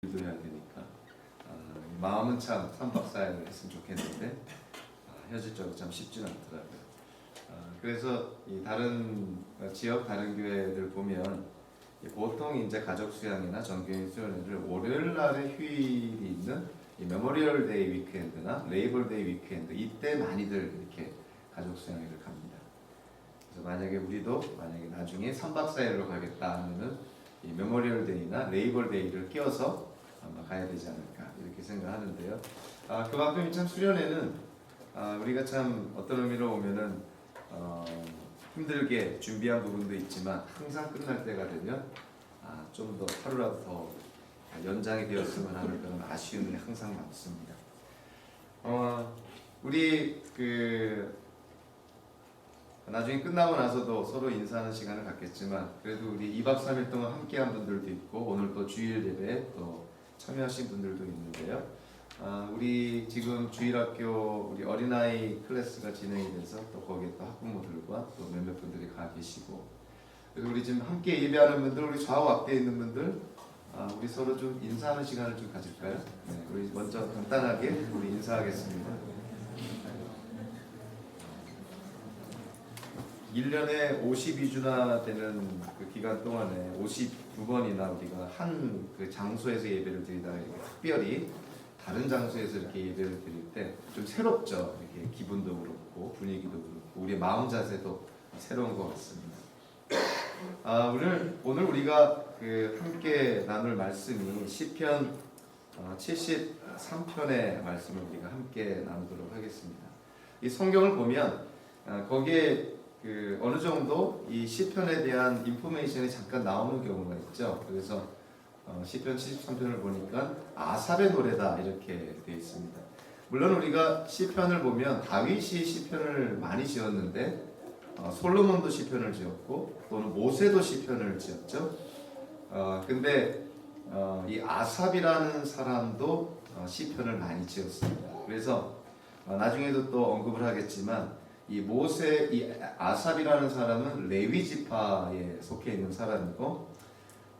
일도 해야 되니까 마음은 참 3박 4일을 했으면 좋겠는데 현실적으로 참 쉽지는 않더라고요. 그래서 이 다른 지역 다른 교회들 보면 보통 이제 가족 수양이나 정교인 수련회를 월요일 날에 휴일이 있는 이 메모리얼 데이 위크엔드나 레이벌 데이 위크엔드 이때 많이들 이렇게 가족 수양회를 갑니다. 그래서 만약에 우리도 나중에 3박 4일로 가겠다 하면은 이 메모리얼 데이나 레이벌 데이를 끼워서 아마 가야 되지 않을까 이렇게 생각하는데요. 그만큼 참 수련회는 우리가 참 어떤 의미로 보면은 힘들게 준비한 부분도 있지만 항상 끝날 때가 되면 좀 더 하루라도 더 연장이 되었으면 하는 그런 아쉬움이 항상 남습니다. 우리 나중에 끝나고 나서도 서로 인사하는 시간을 갖겠지만 그래도 우리 2박 3일 동안 함께한 분들도 있고 오늘 또 주일 예배에 또 참여하신 분들도 있는데요. 우리 지금 주일학교 우리 어린아이 클래스가 진행이 돼서 또 거기에 또 학부모들과 또 몇몇 분들이 가 계시고 그리고 우리 지금 함께 예배하는 분들 우리 좌우 앞에 있는 분들 우리 서로 좀 인사하는 시간을 좀 가질까요? 네, 우리 먼저 간단하게 우리 인사하겠습니다. 1년에 52주나 되는 그 기간 동안에 52번이나 우리가 한 그 장소에서 예배를 드리다가 특별히 다른 장소에서 이렇게 예배를 드릴 때 좀 새롭죠. 이렇게 기분도 그렇고 분위기도 그렇고 우리의 마음 자세도 새로운 것 같습니다. 오늘 우리가 함께 나눌 말씀이 시편 73편의 말씀을 우리가 함께 나누도록 하겠습니다. 이 성경을 보면 거기에 어느 정도 이 시편에 대한 인포메이션이 잠깐 나오는 경우가 있죠. 그래서 시편 73편을 보니까 아삽의 노래다 이렇게 되어 있습니다. 물론 우리가 시편을 보면 다윗이 시편을 많이 지었는데 솔로몬도 시편을 지었고 또는 모세도 시편을 지었죠. 근데 이 아삽이라는 사람도 시편을 많이 지었습니다. 그래서 나중에도 또 언급을 하겠지만 이 아삽이라는 사람은 레위 지파에 속해 있는 사람이고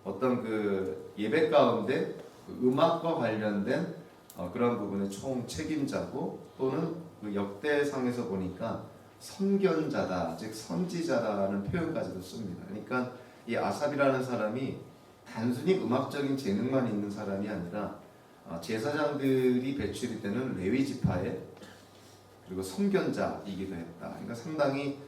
어떤 그 예배 가운데 음악과 관련된 그런 부분의 총 책임자고 또는 그 역대상에서 보니까 선견자다, 즉 선지자라는 표현까지도 씁니다. 그러니까 이 아삽이라는 사람이 단순히 음악적인 재능만 있는 사람이 아니라 제사장들이 배출이 되는 레위 지파에 그리고 선견자이기도 했다. 그러니까 상당히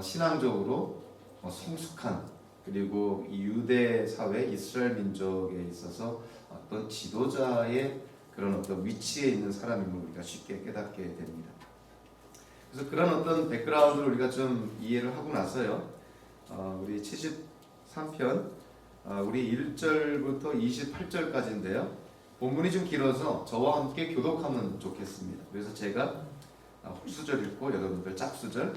신앙적으로 성숙한 그리고 이 유대 사회 이스라엘 민족에 있어서 어떤 지도자의 그런 어떤 위치에 있는 사람임을 우리가 쉽게 깨닫게 됩니다. 그래서 그런 어떤 백그라운드를 우리가 좀 이해를 하고 나서요. 우리 73편 우리 1절부터 28절까지인데요. 본문이 좀 길어서 저와 함께 교독하면 좋겠습니다. 그래서 제가 홀수절 읽고 여러분들 짝수절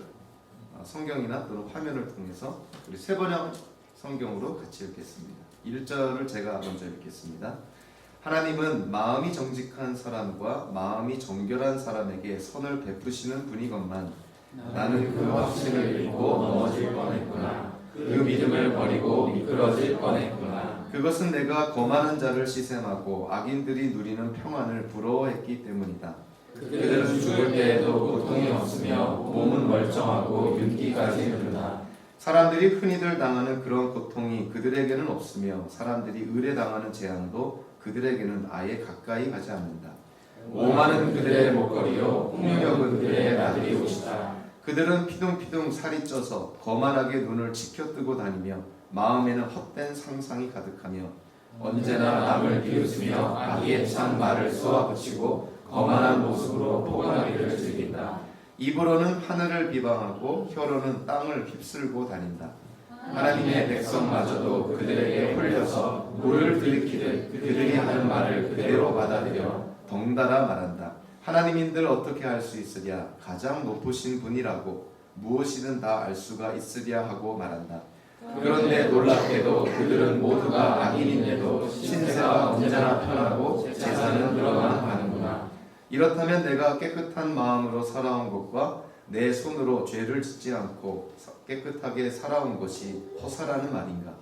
성경이나 또는 화면을 통해서 우리 세번역 성경으로 같이 읽겠습니다. 1절을 제가 먼저 읽겠습니다. 하나님은 마음이 정직한 사람과 마음이 정결한 사람에게 선을 베푸시는 분이건만 나는 그 확신을 잃고 넘어질 뻔했구나. 그 믿음을 버리고 미끄러질 뻔했구나. 그것은 내가 거만한 자를 시샘하고 악인들이 누리는 평안을 부러워했기 때문이다. 그들은 죽을 때에도 고통이 없으며 몸은 멀쩡하고 윤기까지 흐르다. 사람들이 흔히들 당하는 그런 고통이 그들에게는 없으며 사람들이 의뢰당하는 재앙도 그들에게는 아예 가까이 가지 않는다. 오만은 그들의 목걸이요 폭력은 그들의 나들이 옷이다. 그들은 피둥피둥 살이 쪄서 거만하게 눈을 치켜뜨고 다니며 마음에는 헛된 상상이 가득하며 언제나 남을 비웃으며 악의 찬 말을 쏘아붙이고 거만한 모습으로 포근하기를 즐긴다. 입으로는 하늘을 비방하고 혀로는 땅을 휩쓸고 다닌다. 하나님의 백성마저도 그들에게 홀려서 물을 들이키듯 그들이 하는 말을 그대로 받아들여 덩달아 말한다. 하나님인들 어떻게 할 수 있으랴? 가장 높으신 분이라고 무엇이든 다 알 수가 있으랴 하고 말한다. 그런데 놀랍게도 그들은 모두가 악인인데도 신세가 언제나 편하고 제사는 늘어만 가는구나. 이렇다면 내가 깨끗한 마음으로 살아온 것과 내 손으로 죄를 짓지 않고 깨끗하게 살아온 것이 허사라는 말인가?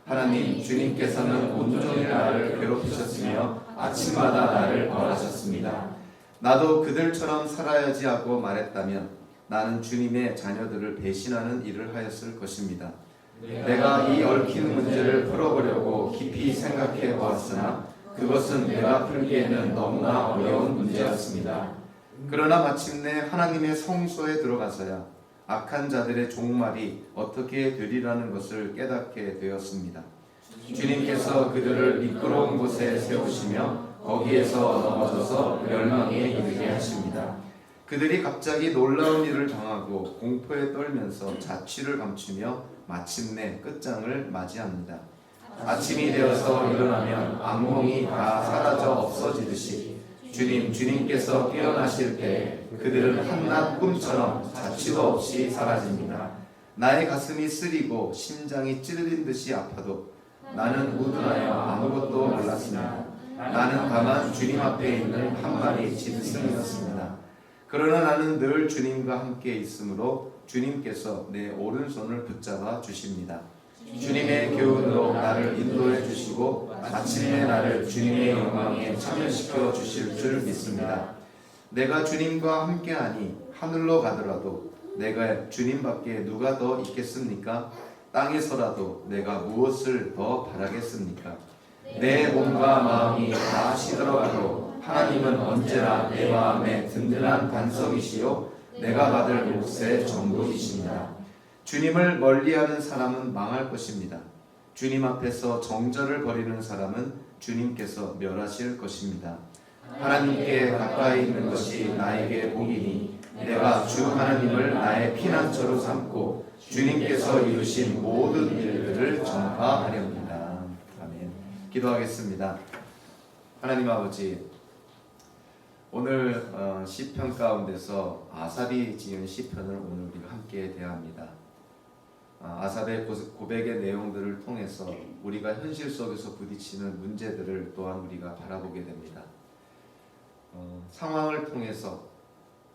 하나님 주님께서는 온종일 나를 괴롭히셨으며 아침마다 나를 벌하셨습니다. 나도 그들처럼 살아야지 하고 말했다면 나는 주님의 자녀들을 배신하는 일을 하였을 것입니다. 내가 이 얽힌 문제를 풀어보려고 깊이 생각해 보았으나 그것은 내가 풀기에는 너무나 어려운 문제였습니다. 그러나 마침내 하나님의 성소에 들어가서야 악한 자들의 종말이 어떻게 되리라는 것을 깨닫게 되었습니다. 주님께서 그들을 미끄러운 곳에 세우시며 거기에서 넘어져서 멸망에 이르게 하십니다. 그들이 갑자기 놀라운 일을 당하고 공포에 떨면서 자취를 감추며 마침내 끝장을 맞이합니다. 아침이 되어서 일어나면 악몽이 다 사라져 없어지듯이 주님께서 깨어나실 때 그들은 한낱 꿈처럼 자취도 없이 사라집니다. 나의 가슴이 쓰리고 심장이 찔린 듯이 아파도 나는 우둔하여 아무것도 몰랐습니다. 나는 다만 주님 앞에 있는 한 마리 짐승이었습니다. 그러나 나는 늘 주님과 함께 있으므로 주님께서 내 오른손을 붙잡아 주십니다. 주님의 교훈으로 나를 인도해 주시고 마침내 나를 주님의 영광에 참여시켜 주실 줄 믿습니다. 내가 주님과 함께하니 하늘로 가더라도 내가 주님밖에 누가 더 있겠습니까? 땅에서라도 내가 무엇을 더 바라겠습니까? 내 몸과 마음이 다 시들어가도 하나님은 언제나 내 마음에 든든한 반석이시요 내가 받을 몫의 전부이십니다. 주님을 멀리하는 사람은 망할 것입니다. 주님 앞에서 정절을 벌이는 사람은 주님께서 멸하실 것입니다. 하나님께 가까이 있는 것이 나에게 복이니 내가 주 하나님을 나의 피난처로 삼고 주님께서 이루신 모든 일들을 전파하렵니다. 아멘. 기도하겠습니다. 하나님 아버지, 오늘 시편 가운데서 아삽이 지은 시편을 오늘 우리가 함께 대합니다. 아삽의 고백의 내용들을 통해서 우리가 현실 속에서 부딪히는 문제들을 또한 우리가 바라보게 됩니다. 상황을 통해서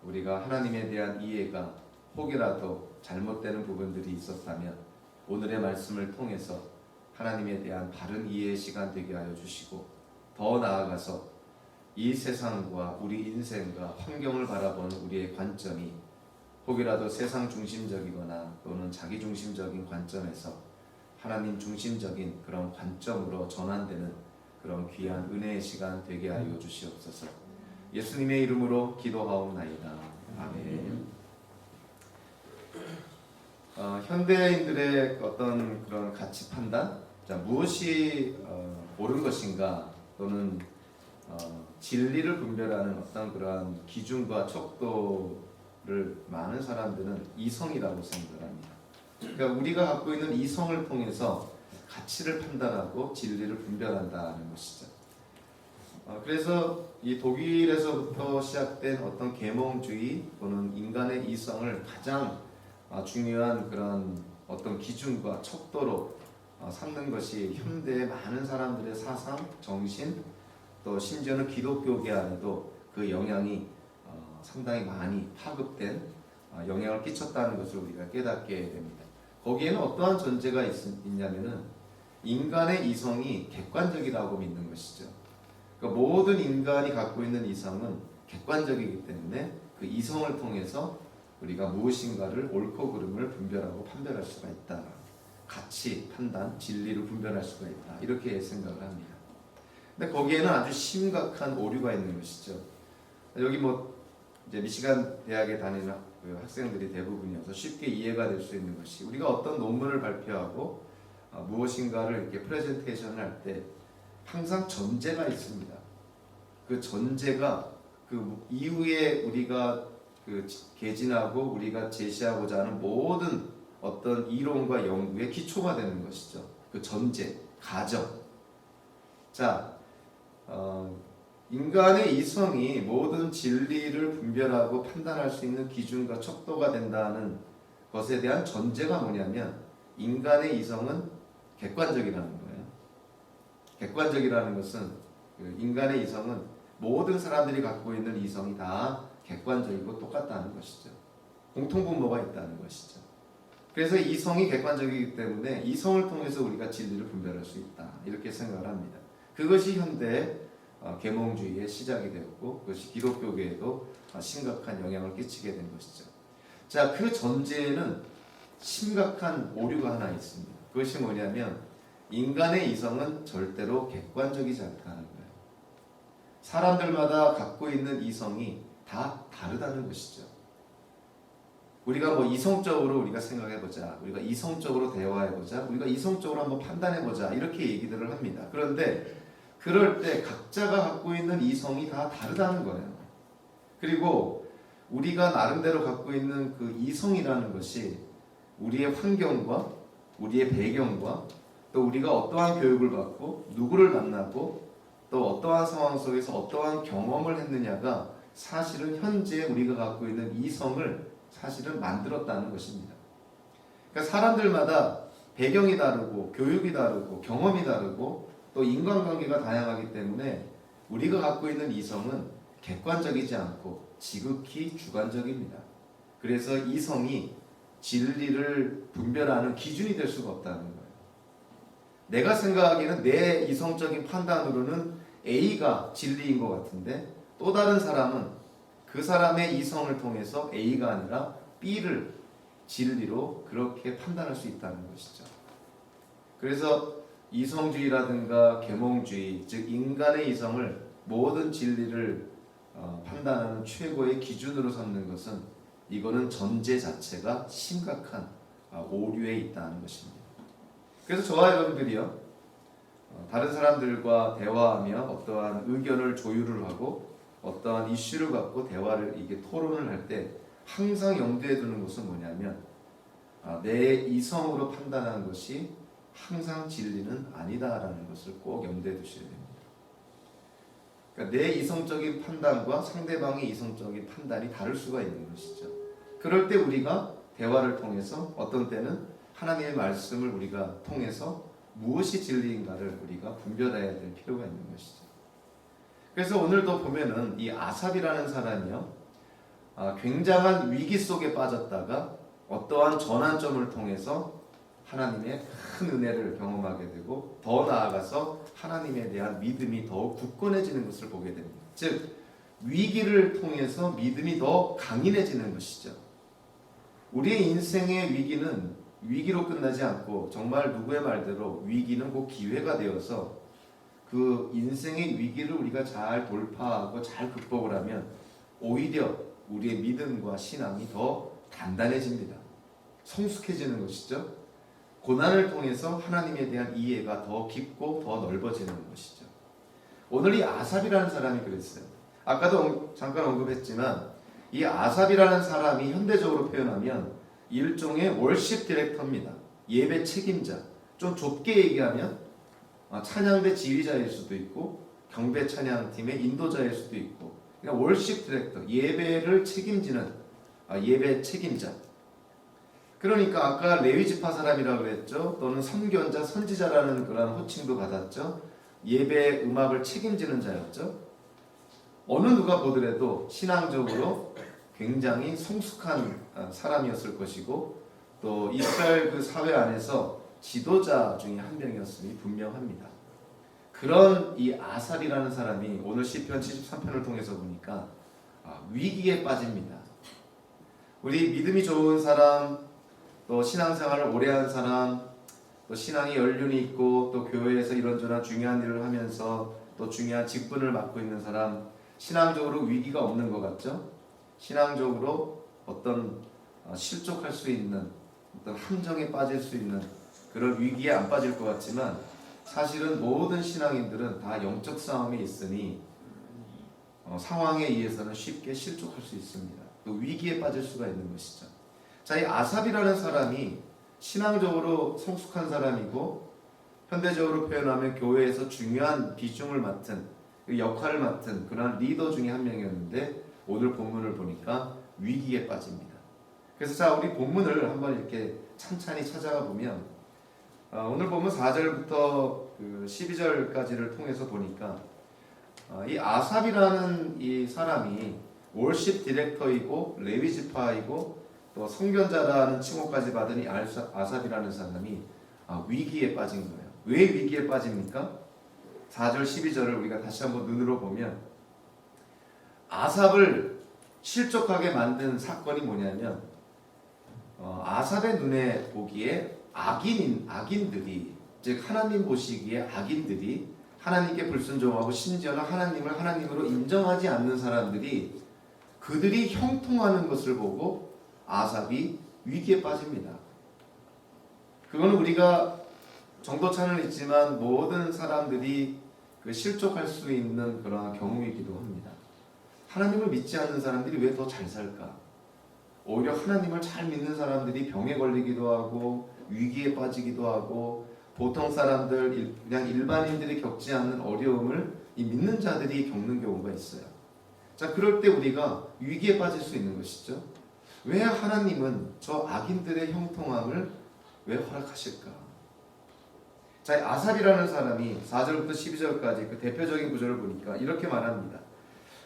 우리가 하나님에 대한 이해가 혹이라도 잘못되는 부분들이 있었다면 오늘의 말씀을 통해서 하나님에 대한 바른 이해의 시간 되게 하여 주시고, 더 나아가서 이 세상과 우리 인생과 환경을 바라보는 우리의 관점이 혹이라도 세상 중심적이거나 또는 자기 중심적인 관점에서 하나님 중심적인 그런 관점으로 전환되는 그런 귀한 은혜의 시간 되게 하여 주시옵소서. 예수님의 이름으로 기도하옵나이다. 아멘. 현대인들의 어떤 그런 가치 판단, 무엇이 옳은 것인가 또는 진리를 분별하는 어떤 그러한 기준과 척도를 많은 사람들은 이성이라고 생각합니다. 그러니까 우리가 갖고 있는 이성을 통해서 가치를 판단하고 진리를 분별한다는 것이죠. 그래서 이 독일에서부터 시작된 어떤 계몽주의 또는 인간의 이성을 가장 중요한 그런 어떤 기준과 척도로 삼는 것이 현대의 많은 사람들의 사상, 정신, 또 심지어는 기독교계 안에도 그 영향이 상당히 많이 파급된 영향을 끼쳤다는 것을 우리가 깨닫게 됩니다. 거기에는 어떠한 전제가 있냐면은 인간의 이성이 객관적이라고 믿는 것이죠. 그러니까 모든 인간이 갖고 있는 이성은 객관적이기 때문에 그 이성을 통해서 우리가 무엇인가를 옳고 그름을 분별하고 판별할 수가 있다. 가치, 판단, 진리를 분별할 수가 있다. 이렇게 생각을 합니다. 근데 거기에는 아주 심각한 오류가 있는 것이죠. 여기 이제 미시간 대학에 다니는 그 학생들이 대부분이어서 쉽게 이해가 될 수 있는 것이, 우리가 어떤 논문을 발표하고 무엇인가를 이렇게 프레젠테이션을 할 때 항상 전제가 있습니다. 그 전제가 그 이후에 우리가 그 개진하고 우리가 제시하고자 하는 모든 어떤 이론과 연구의 기초가 되는 것이죠. 그 전제, 가정. 자, 인간의 이성이 모든 진리를 분별하고 판단할 수 있는 기준과 척도가 된다는 것에 대한 전제가 뭐냐면 인간의 이성은 객관적이라는 거예요. 객관적이라는 것은 인간의 이성은 모든 사람들이 갖고 있는 이성이 다 객관적이고 똑같다는 것이죠. 공통분모가 있다는 것이죠. 그래서 이성이 객관적이기 때문에 이성을 통해서 우리가 진리를 분별할 수 있다. 이렇게 생각을 합니다. 그것이 현대 계몽주의의 시작이 되었고 그것이 기독교계에도 심각한 영향을 끼치게 된 것이죠. 자, 그 전제에는 심각한 오류가 하나 있습니다. 그것이 뭐냐면 인간의 이성은 절대로 객관적이지 않다는 거예요. 사람들마다 갖고 있는 이성이 다 다르다는 것이죠. 우리가 뭐 이성적으로 우리가 생각해보자, 우리가 이성적으로 대화해보자, 우리가 이성적으로 한번 판단해보자 이렇게 얘기들을 합니다. 그런데 그럴 때 각자가 갖고 있는 이성이 다 다르다는 거예요. 그리고 우리가 나름대로 갖고 있는 그 이성이라는 것이 우리의 환경과 우리의 배경과 또 우리가 어떠한 교육을 받고 누구를 만나고 또 어떠한 상황 속에서 어떠한 경험을 했느냐가 사실은 현재 우리가 갖고 있는 이성을 사실은 만들었다는 것입니다. 그러니까 사람들마다 배경이 다르고 교육이 다르고 경험이 다르고 또 인간관계가 다양하기 때문에 우리가 갖고 있는 이성은 객관적이지 않고 지극히 주관적입니다. 그래서 이성이 진리를 분별하는 기준이 될 수가 없다는 거예요. 내가 생각하기에는 내 이성적인 판단으로는 A가 진리인 것 같은데 또 다른 사람은 그 사람의 이성을 통해서 A가 아니라 B를 진리로 그렇게 판단할 수 있다는 것이죠. 그래서 이성주의라든가 계몽주의, 즉 인간의 이성을 모든 진리를 판단하는 최고의 기준으로 삼는 것은 이거는 전제 자체가 심각한 오류에 있다는 것입니다. 그래서 저와 여러분들이요, 다른 사람들과 대화하며 어떠한 의견을 조율을 하고 어떠한 이슈를 갖고 대화를 이게 토론을 할 때 항상 염두에 두는 것은 뭐냐면 내 이성으로 판단하는 것이 항상 진리는 아니다라는 것을 꼭 염두에 두셔야 됩니다. 그러니까 내 이성적인 판단과 상대방의 이성적인 판단이 다를 수가 있는 것이죠. 그럴 때 우리가 대화를 통해서 어떤 때는 하나님의 말씀을 우리가 통해서 무엇이 진리인가를 우리가 분별해야 될 필요가 있는 것이죠. 그래서 오늘도 보면은 이 아삽이라는 사람이요, 굉장한 위기 속에 빠졌다가 어떠한 전환점을 통해서 하나님의 큰 은혜를 경험하게 되고 더 나아가서 하나님에 대한 믿음이 더욱 굳건해지는 것을 보게 됩니다. 즉 위기를 통해서 믿음이 더 강인해지는 것이죠. 우리의 인생의 위기는 위기로 끝나지 않고 정말 누구의 말대로 위기는 곧 기회가 되어서 그 인생의 위기를 우리가 잘 돌파하고 잘 극복을 하면 오히려 우리의 믿음과 신앙이 더 단단해집니다. 성숙해지는 것이죠. 고난을 통해서 하나님에 대한 이해가 더 깊고 더 넓어지는 것이죠. 오늘 이 아삽이라는 사람이 그랬어요. 아까도 잠깐 언급했지만 이 아삽이라는 사람이 현대적으로 표현하면 일종의 월십 디렉터입니다. 예배 책임자. 좀 좁게 얘기하면 찬양대 지휘자일 수도 있고 경배 찬양팀의 인도자일 수도 있고 그러니까 월십 디렉터, 예배를 책임지는 예배 책임자. 그러니까 아까 레위지파 사람이라고 했죠. 또는 선견자, 선지자라는 그런 호칭도 받았죠. 예배 음악을 책임지는 자였죠. 어느 누가 보더라도 신앙적으로 굉장히 성숙한 사람이었을 것이고 또 이스라엘 그 사회 안에서 지도자 중에 한 명이었음이 분명합니다. 그런 이 아삽이라는 사람이 오늘 시편 73편을 통해서 보니까 위기에 빠집니다. 우리 믿음이 좋은 사람, 또 신앙생활을 오래 한 사람, 또 신앙에 연륜이 있고 또 교회에서 이런저런 중요한 일을 하면서 또 중요한 직분을 맡고 있는 사람, 신앙적으로 위기가 없는 것 같죠? 신앙적으로 어떤 실족할 수 있는 어떤 함정에 빠질 수 있는 그런 위기에 안 빠질 것 같지만 사실은 모든 신앙인들은 다 영적 싸움에 있으니 상황에 의해서는 쉽게 실족할 수 있습니다. 또 위기에 빠질 수가 있는 것이죠. 자, 이 아삽이라는 사람이 신앙적으로 성숙한 사람이고 현대적으로 표현하면 교회에서 중요한 비중을 맡은 역할을 맡은 그런 리더 중에 한 명이었는데 오늘 본문을 보니까 위기에 빠집니다. 그래서 자, 우리 본문을 한번 이렇게 찬찬히 찾아가 보면 오늘 보면 4절부터 12절까지를 통해서 보니까 이 아삽이라는 이 사람이 월십 디렉터이고 레위지파이고 또 성견자라는 칭호까지 받은 이 아삽이라는 사람이 위기에 빠진 거예요. 왜 위기에 빠집니까? 4절 12절을 우리가 다시 한번 눈으로 보면 아삽을 실족하게 만든 사건이 뭐냐면 아삽의 눈에 보기에 악인들이, 즉 하나님 보시기에 악인들이, 하나님께 불순종하고 심지어는 하나님을 하나님으로 인정하지 않는 사람들이 그들이 형통하는 것을 보고 아삽이 위기에 빠집니다. 그건 우리가 정도차는 있지만 모든 사람들이 실족할 수 있는 그런 경우이기도 합니다. 하나님을 믿지 않는 사람들이 왜 더 잘 살까? 오히려 하나님을 잘 믿는 사람들이 병에 걸리기도 하고 위기에 빠지기도 하고 보통 사람들, 그냥 일반인들이 겪지 않는 어려움을 이 믿는 자들이 겪는 경우가 있어요. 자, 그럴 때 우리가 위기에 빠질 수 있는 것이죠. 왜 하나님은 저 악인들의 형통함을 왜 허락하실까? 자, 아삽이라는 사람이 4절부터 12절까지 그 대표적인 구절을 보니까 이렇게 말합니다.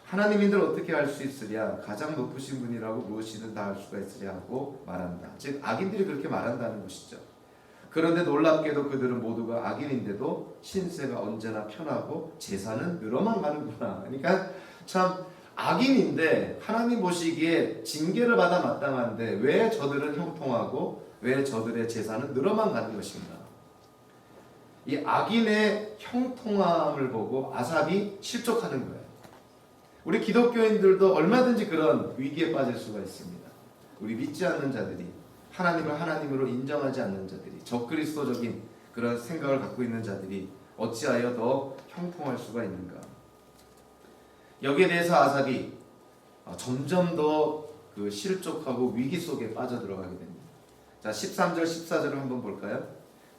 하나님인들 어떻게 할 수 있으랴? 가장 높으신 분이라고 무엇이든 다 할 수가 있으랴 하고 말한다. 즉 악인들이 그렇게 말한다는 것이죠. 그런데 놀랍게도 그들은 모두가 악인인데도 신세가 언제나 편하고 재산은 늘어만 가는구나. 그러니까 참 악인인데 하나님 보시기에 징계를 받아 마땅한데 왜 저들은 형통하고 왜 저들의 재산은 늘어만 가는 것인가? 이 악인의 형통함을 보고 아삽이 실족하는 거예요. 우리 기독교인들도 얼마든지 그런 위기에 빠질 수가 있습니다. 우리 믿지 않는 자들이, 하나님을 하나님으로 인정하지 않는 자들이, 적그리스도적인 그런 생각을 갖고 있는 자들이 어찌하여 더 형통할 수가 있는가? 여기에 대해서 아삽이 점점 더 그 실족하고 위기 속에 빠져들어가게 됩니다. 자, 13절 14절을 한번 볼까요?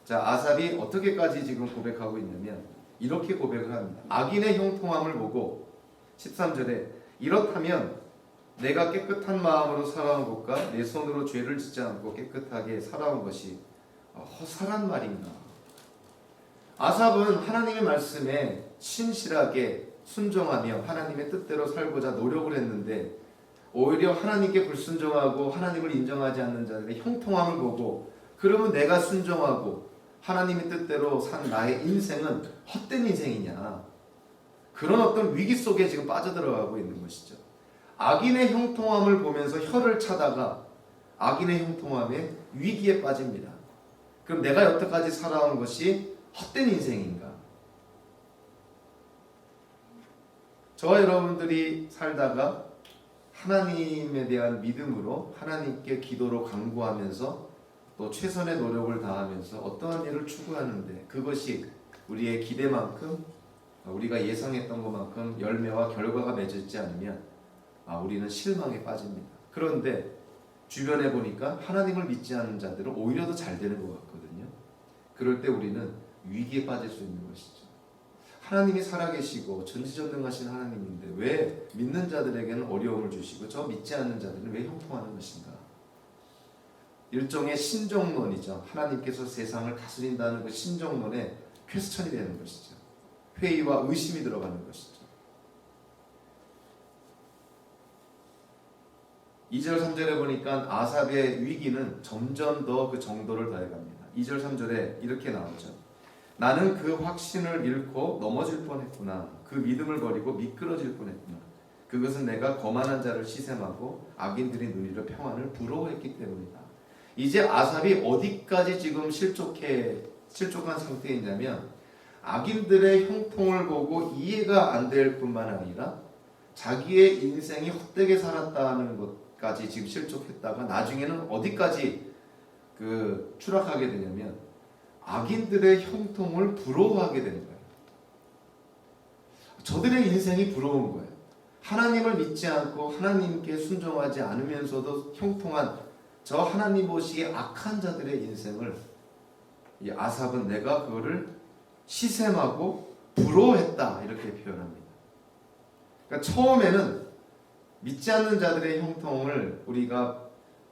자, 아삽이 어떻게까지 지금 고백하고 있냐면 이렇게 고백을 합니다. 악인의 형통함을 보고 13절에 이렇다면 내가 깨끗한 마음으로 살아온 것과 내 손으로 죄를 짓지 않고 깨끗하게 살아온 것이 허살한 말인가? 아삽은 하나님의 말씀에 신실하게 순종하며 하나님의 뜻대로 살고자 노력을 했는데 오히려 하나님께 불순종하고 하나님을 인정하지 않는 자들의 형통함을 보고 그러면 내가 순종하고 하나님의 뜻대로 산 나의 인생은 헛된 인생이냐? 그런 어떤 위기 속에 지금 빠져들어가고 있는 것이죠. 악인의 형통함을 보면서 혀를 차다가 악인의 형통함에 위기에 빠집니다. 그럼 내가 여태까지 살아온 것이 헛된 인생인가? 저와 여러분들이 살다가 하나님에 대한 믿음으로 하나님께 기도로 간구하면서 또 최선의 노력을 다하면서 어떠한 일을 추구하는데 그것이 우리의 기대만큼 우리가 예상했던 것만큼 열매와 결과가 맺어지지 않으면 우리는 실망에 빠집니다. 그런데 주변에 보니까 하나님을 믿지 않는 자들은 오히려 더 잘 되는 것 같거든요. 그럴 때 우리는 위기에 빠질 수 있는 것이죠. 하나님이 살아계시고 전지전능하신 하나님인데 왜 믿는 자들에게는 어려움을 주시고 저 믿지 않는 자들은 왜 형통하는 것인가? 일종의 신정론이죠. 하나님께서 세상을 다스린다는 그 신정론의 퀘스천이 되는 것이죠. 회의와 의심이 들어가는 것이죠. 2절 3절에 보니까 아삽의 위기는 점점 더 그 정도를 더해갑니다. 2절 3절에 이렇게 나오죠. 나는 그 확신을 잃고 넘어질 뻔했구나. 그 믿음을 버리고 미끄러질 뻔했구나. 그것은 내가 거만한 자를 시샘하고 악인들이 누리려 평안을 부러워했기 때문이다. 이제 아삽이 어디까지 지금 실족한 상태이냐면 악인들의 형통을 보고 이해가 안 될 뿐만 아니라 자기의 인생이 헛되게 살았다는 것까지 지금 실족했다가 나중에는 어디까지 추락하게 되냐면 악인들의 형통을 부러워하게 되는 거예요. 저들의 인생이 부러운 거예요. 하나님을 믿지 않고 하나님께 순종하지 않으면서도 형통한 저 하나님 보시기에 악한 자들의 인생을 이 아삽은 내가 그거를 시샘하고 부러워했다 이렇게 표현합니다. 그러니까 처음에는 믿지 않는 자들의 형통을 우리가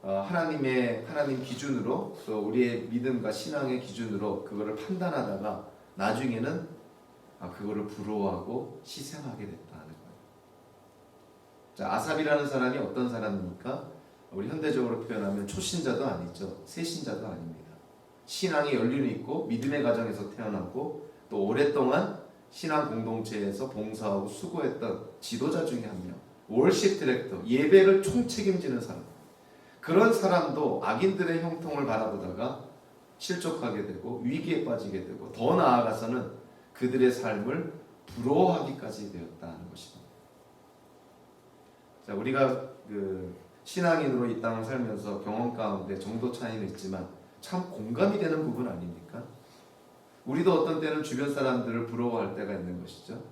하나님 기준으로 또 우리의 믿음과 신앙의 기준으로 그거를 판단하다가 나중에는 그거를 부러워하고 시샘하게 됐다는 거예요. 자, 아삽이라는 사람이 어떤 사람입니까? 우리 현대적으로 표현하면 초신자도 아니죠. 새신자도 아닙니다. 신앙의 연륜이 있고 믿음의 가정에서 태어나고 또 오랫동안 신앙 공동체에서 봉사하고 수고했던 지도자 중에 한 명, 월십 디렉터, 예배를 총책임지는 사람. 그런 사람도 악인들의 형통을 바라보다가 실족하게 되고 위기에 빠지게 되고 더 나아가서는 그들의 삶을 부러워하기까지 되었다는 것입니다. 자, 우리가 신앙인으로 이 땅을 살면서 경험 가운데 정도 차이는 있지만 참 공감이 되는 부분 아닙니까? 우리도 어떤 때는 주변 사람들을 부러워할 때가 있는 것이죠.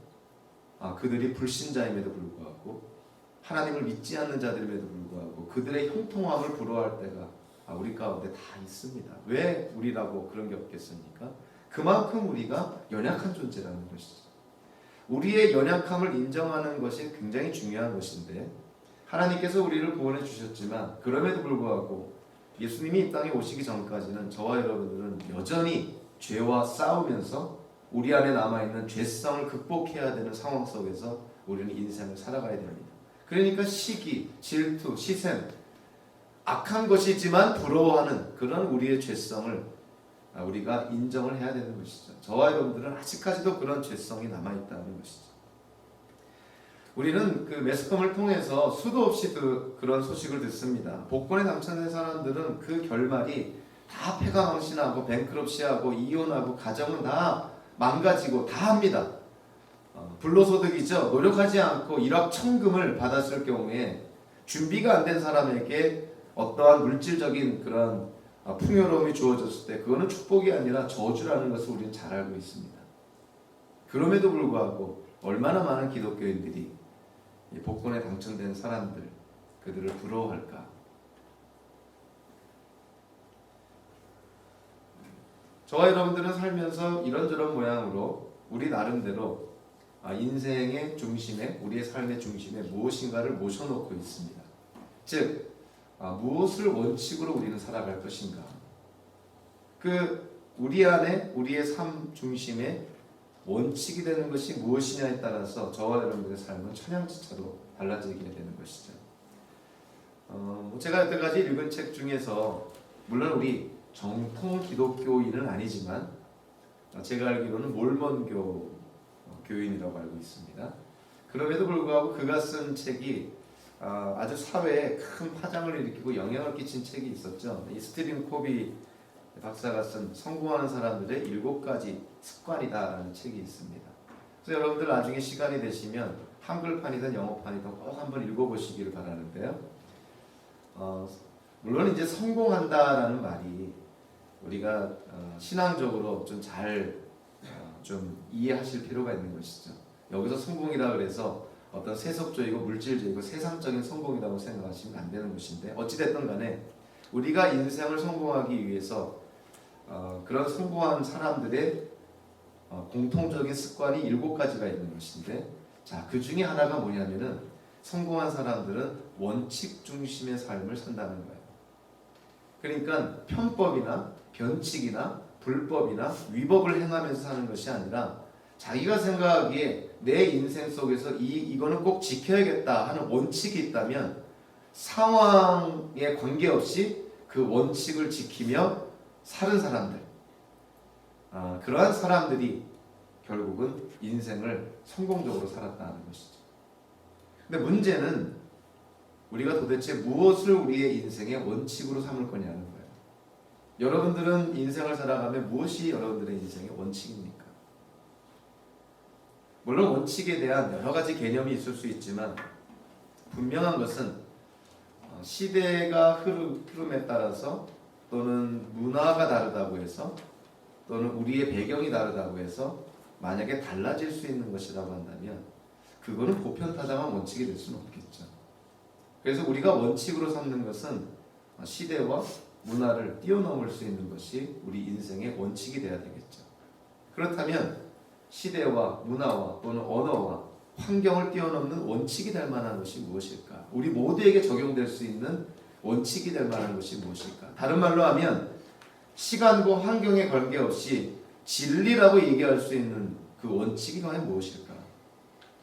그들이 불신자임에도 불구하고 하나님을 믿지 않는 자들임에도 불구하고 그들의 형통함을 부러워할 때가 우리 가운데 다 있습니다. 왜 우리라고 그런 게 없겠습니까? 그만큼 우리가 연약한 존재라는 것이죠. 우리의 연약함을 인정하는 것이 굉장히 중요한 것인데 하나님께서 우리를 구원해 주셨지만 그럼에도 불구하고 예수님이 이 땅에 오시기 전까지는 저와 여러분들은 여전히 죄와 싸우면서 우리 안에 남아있는 죄성을 극복해야 되는 상황 속에서 우리는 인생을 살아가야 됩니다. 그러니까 시기, 질투, 시샘, 악한 것이지만 부러워하는 그런 우리의 죄성을 우리가 인정을 해야 되는 것이죠. 저와 여러분들은 아직까지도 그런 죄성이 남아있다는 것이죠. 우리는 그 매스컴을 통해서 수도 없이 그런 소식을 듣습니다. 복권에 당첨된 사람들은 그 결말이 다 폐가망신하고 뱅크럽시하고 이혼하고 가정은 다 망가지고 다 합니다. 불로소득이죠. 노력하지 않고 일확천금을 받았을 경우에 준비가 안 된 사람에게 어떠한 물질적인 그런 풍요로움이 주어졌을 때 그거는 축복이 아니라 저주라는 것을 우리는 잘 알고 있습니다. 그럼에도 불구하고 얼마나 많은 기독교인들이 복권에 당첨된 사람들 그들을 부러워할까? 저와 여러분들은 살면서 이런저런 모양으로 우리 나름대로 인생의 중심에 우리의 삶의 중심에 무엇인가를 모셔놓고 있습니다. 즉 무엇을 원칙으로 우리는 살아갈 것인가? 우리 안에 우리의 삶 중심에 원칙이 되는 것이 무엇이냐에 따라서 저와 여러분들의 삶은 천양지차로 달라지게 되는 것이죠. 제가 여태까지 읽은 책 중에서 물론 우리 정통 기독교인은 아니지만 제가 알기로는 몰몬교 교인이라고 알고 있습니다. 그럼에도 불구하고 그가 쓴 책이 아주 사회에 큰 파장을 일으키고 영향을 끼친 책이 있었죠. 이 스티븐 코비 박사가 쓴 성공하는 사람들의 7가지 습관이다라는 책이 있습니다. 그래서 여러분들 나중에 시간이 되시면 한글판이든 영어판이든 꼭 한번 읽어보시기를 바라는데요. 물론 이제 성공한다라는 말이 우리가 신앙적으로 좀 잘 좀 이해하실 필요가 있는 것이죠. 여기서 성공이라 그래서 어떤 세속적이고 물질적이고 세상적인 성공이라고 생각하시면 안 되는 것인데 어찌됐든 간에 우리가 인생을 성공하기 위해서 그런 성공한 사람들의 공통적인 습관이 7가지가 있는 것인데 그 중에 하나가 뭐냐면은 성공한 사람들은 원칙 중심의 삶을 산다는 거예요. 그러니까 편법이나 변칙이나 불법이나 위법을 행하면서 사는 것이 아니라 자기가 생각하기에 내 인생 속에서 이거는 꼭 지켜야겠다 하는 원칙이 있다면 상황에 관계없이 그 원칙을 지키며 사는 사람들, 그러한 사람들이 결국은 인생을 성공적으로 살았다는 것이죠. 근데 문제는 우리가 도대체 무엇을 우리의 인생의 원칙으로 삼을 거냐는 거예요. 여러분들은 인생을 살아가면 무엇이 여러분들의 인생의 원칙입니까? 물론 원칙에 대한 여러 가지 개념이 있을 수 있지만 분명한 것은 시대가 흐름에 따라서 또는 문화가 다르다고 해서 또는 우리의 배경이 다르다고 해서 만약에 달라질 수 있는 것이라고 한다면 그거는 보편타당한 원칙이 될 수는 없겠죠. 그래서 우리가 원칙으로 삼는 것은 시대와 문화를 뛰어넘을 수 있는 것이 우리 인생의 원칙이 되어야 되겠죠. 그렇다면 시대와 문화와 또는 언어와 환경을 뛰어넘는 원칙이 될 만한 것이 무엇일까? 우리 모두에게 적용될 수 있는 원칙이 될 만한 것이 무엇일까? 다른 말로 하면 시간과 환경에 관계없이 진리라고 얘기할 수 있는 그 원칙이 과연 무엇일까?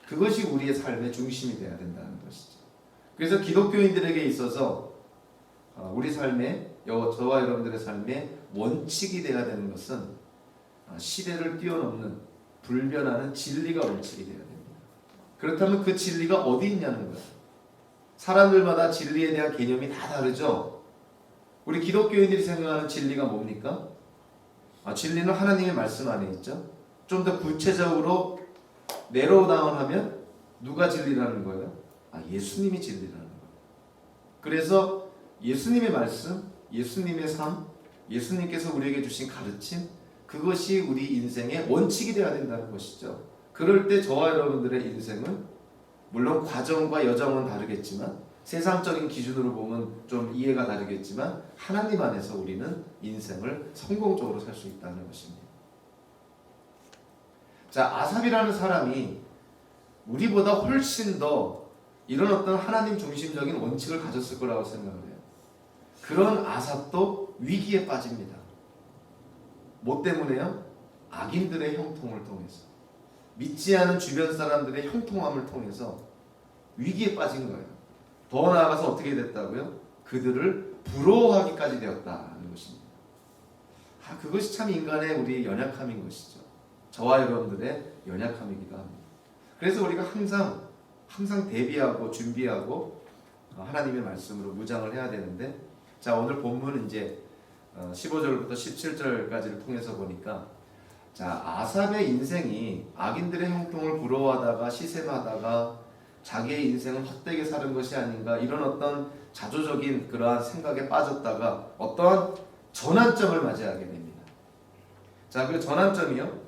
그것이 우리의 삶의 중심이 되어야 된다는 것이죠. 그래서 기독교인들에게 있어서 우리 삶의 저와 여러분들의 삶의 원칙이 되어야 되는 것은 시대를 뛰어넘는 불변하는 진리가 원칙이 되어야 됩니다. 그렇다면 그 진리가 어디 있냐는 거예요. 사람들마다 진리에 대한 개념이 다 다르죠. 우리 기독교인들이 생각하는 진리가 뭡니까? 진리는 하나님의 말씀 안에 있죠. 좀 더 구체적으로 내로우 다운하면 누가 진리라는 거예요? 예수님이 진리라는 거예요. 그래서 예수님의 말씀, 예수님의 삶, 예수님께서 우리에게 주신 가르침, 그것이 우리 인생의 원칙이 되어야 된다는 것이죠. 그럴 때 저와 여러분들의 인생은 물론 과정과 여정은 다르겠지만, 세상적인 기준으로 보면 좀 이해가 다르겠지만, 하나님 안에서 우리는 인생을 성공적으로 살 수 있다는 것입니다. 자, 아삽이라는 사람이 우리보다 훨씬 더 이런 어떤 하나님 중심적인 원칙을 가졌을 거라고 생각을 해요. 그런 아삽도 위기에 빠집니다. 뭐 때문에요? 악인들의 형통을 통해서, 믿지 않은 주변 사람들의 형통함을 통해서 위기에 빠진 거예요. 더 나아가서 어떻게 됐다고요? 그들을 부러워하기까지 되었다는 것입니다. 그것이 참 인간의 우리 연약함인 것이죠. 저와 여러분들의 연약함이기도 합니다. 그래서 우리가 항상 대비하고 준비하고 하나님의 말씀으로 무장을 해야 되는데, 자, 오늘 본문은 이제 15절부터 17절까지를 통해서 보니까, 자, 아삽의 인생이 악인들의 형통을 부러워하다가 시샘하다가 자기의 인생은 헛되게 사는 것이 아닌가, 이런 어떤 자조적인 그러한 생각에 빠졌다가 어떠한 전환점을 맞이하게 됩니다. 자, 그 전환점이요,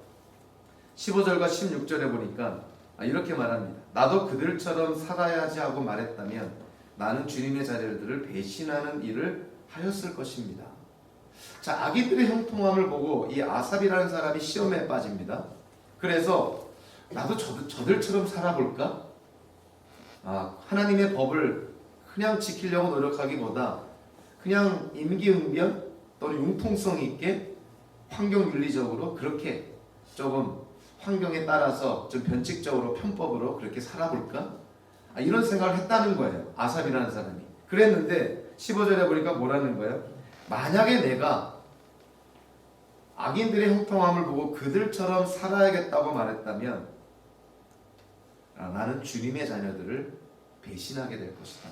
15절과 16절에 보니까 이렇게 말합니다. 나도 그들처럼 살아야지 하고 말했다면 나는 주님의 자녀들을 배신하는 일을 하였을 것입니다. 자, 악인들의 형통함을 보고 이 아삽이라는 사람이 시험에 빠집니다. 그래서 나도 저들처럼 살아볼까? 하나님의 법을 그냥 지키려고 노력하기보다 그냥 임기응변 또는 융통성 있게 환경윤리적으로 그렇게 조금 환경에 따라서 좀 변칙적으로 편법으로 그렇게 살아볼까? 이런 생각을 했다는 거예요. 아삽이라는 사람이. 그랬는데 15절에 보니까 뭐라는 거예요? 만약에 내가 악인들의 형통함을 보고 그들처럼 살아야겠다고 말했다면 나는 주님의 자녀들을 배신하게 될 것이다.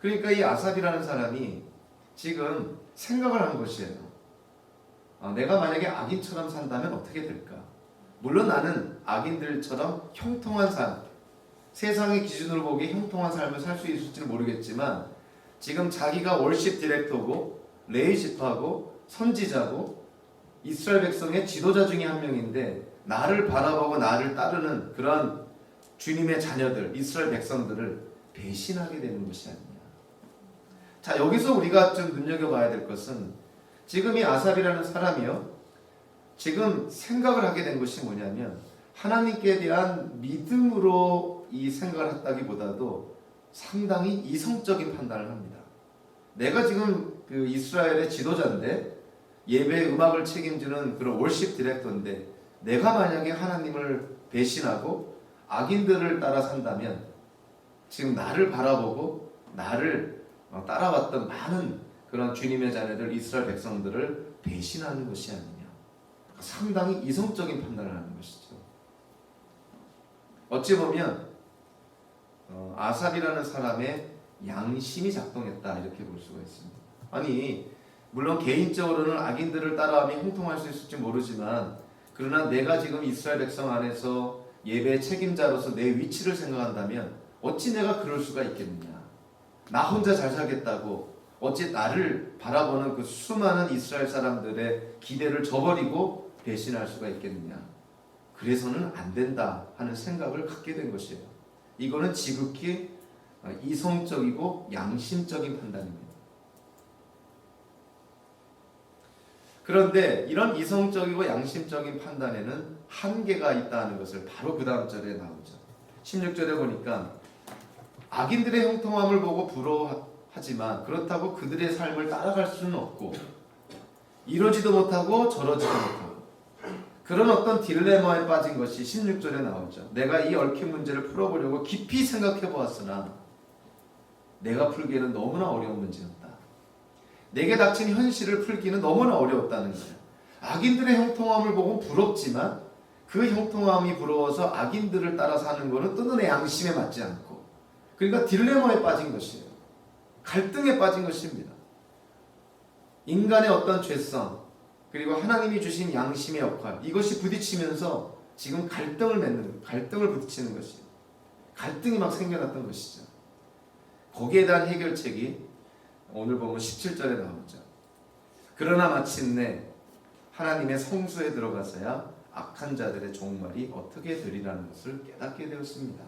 그러니까 이 아삽이라는 사람이 지금 생각을 한 것이에요. 내가 만약에 악인처럼 산다면 어떻게 될까? 물론 나는 악인들처럼 형통한 삶, 세상의 기준으로 보기에 형통한 삶을 살 수 있을지는 모르겠지만, 지금 자기가 월십 디렉터고 레이지파고 선지자고 이스라엘 백성의 지도자 중에 한 명인데, 나를 바라보고 나를 따르는 그런 주님의 자녀들, 이스라엘 백성들을 배신하게 되는 것이 아니냐. 자, 여기서 우리가 좀 눈여겨봐야 될 것은, 지금 이 아삽이라는 사람이요, 지금 생각을 하게 된 것이 뭐냐면, 하나님께 대한 믿음으로 이 생각을 했다기보다도 상당히 이성적인 판단을 합니다. 내가 지금 그 이스라엘의 지도자인데, 예배 음악을 책임지는 그런 월십 디렉터인데, 내가 만약에 하나님을 배신하고 악인들을 따라 산다면 지금 나를 바라보고 나를 따라왔던 많은 그런 주님의 자녀들, 이스라엘 백성들을 배신하는 것이 아니냐. 상당히 이성적인 판단을 하는 것이죠. 어찌 보면 아삽이라는 사람의 양심이 작동했다, 이렇게 볼 수가 있습니다. 아니, 물론 개인적으로는 악인들을 따라하면 형통할 수 있을지 모르지만, 그러나 내가 지금 이스라엘 백성 안에서 예배 책임자로서 내 위치를 생각한다면 어찌 내가 그럴 수가 있겠느냐. 나 혼자 잘 살겠다고 어찌 나를 바라보는 그 수많은 이스라엘 사람들의 기대를 저버리고 배신할 수가 있겠느냐. 그래서는 안 된다 하는 생각을 갖게 된 것이에요. 이거는 지극히 이성적이고 양심적인 판단입니다. 그런데 이런 이성적이고 양심적인 판단에는 한계가 있다는 것을 바로 그 다음 절에 나오죠. 16절에 보니까 악인들의 형통함을 보고 부러워하지만 그렇다고 그들의 삶을 따라갈 수는 없고, 이러지도 못하고 저러지도 못하고, 그런 어떤 딜레마에 빠진 것이 16절에 나오죠. 내가 이 얽힌 문제를 풀어보려고 깊이 생각해 보았으나 내가 풀기에는 너무나 어려운 문제였다. 내게 닥친 현실을 풀기는 너무나 어려웠다는 거예요. 악인들의 형통함을 보고 부럽지만 그 형통함이 부러워서 악인들을 따라 사는 것은 또 내 양심에 맞지 않고, 그러니까 딜레마에 빠진 것이에요. 갈등에 빠진 것입니다. 인간의 어떤 죄성, 그리고 하나님이 주신 양심의 역할, 이것이 부딪히면서 지금 갈등을 부딪히는 것이에요. 갈등이 막 생겨났던 것이죠. 거기에 대한 해결책이 오늘 보면 17절에 나오죠. 그러나 마침내 하나님의 성소에 들어가서야 악한 자들의 종말이 어떻게 되리라는 것을 깨닫게 되었습니다.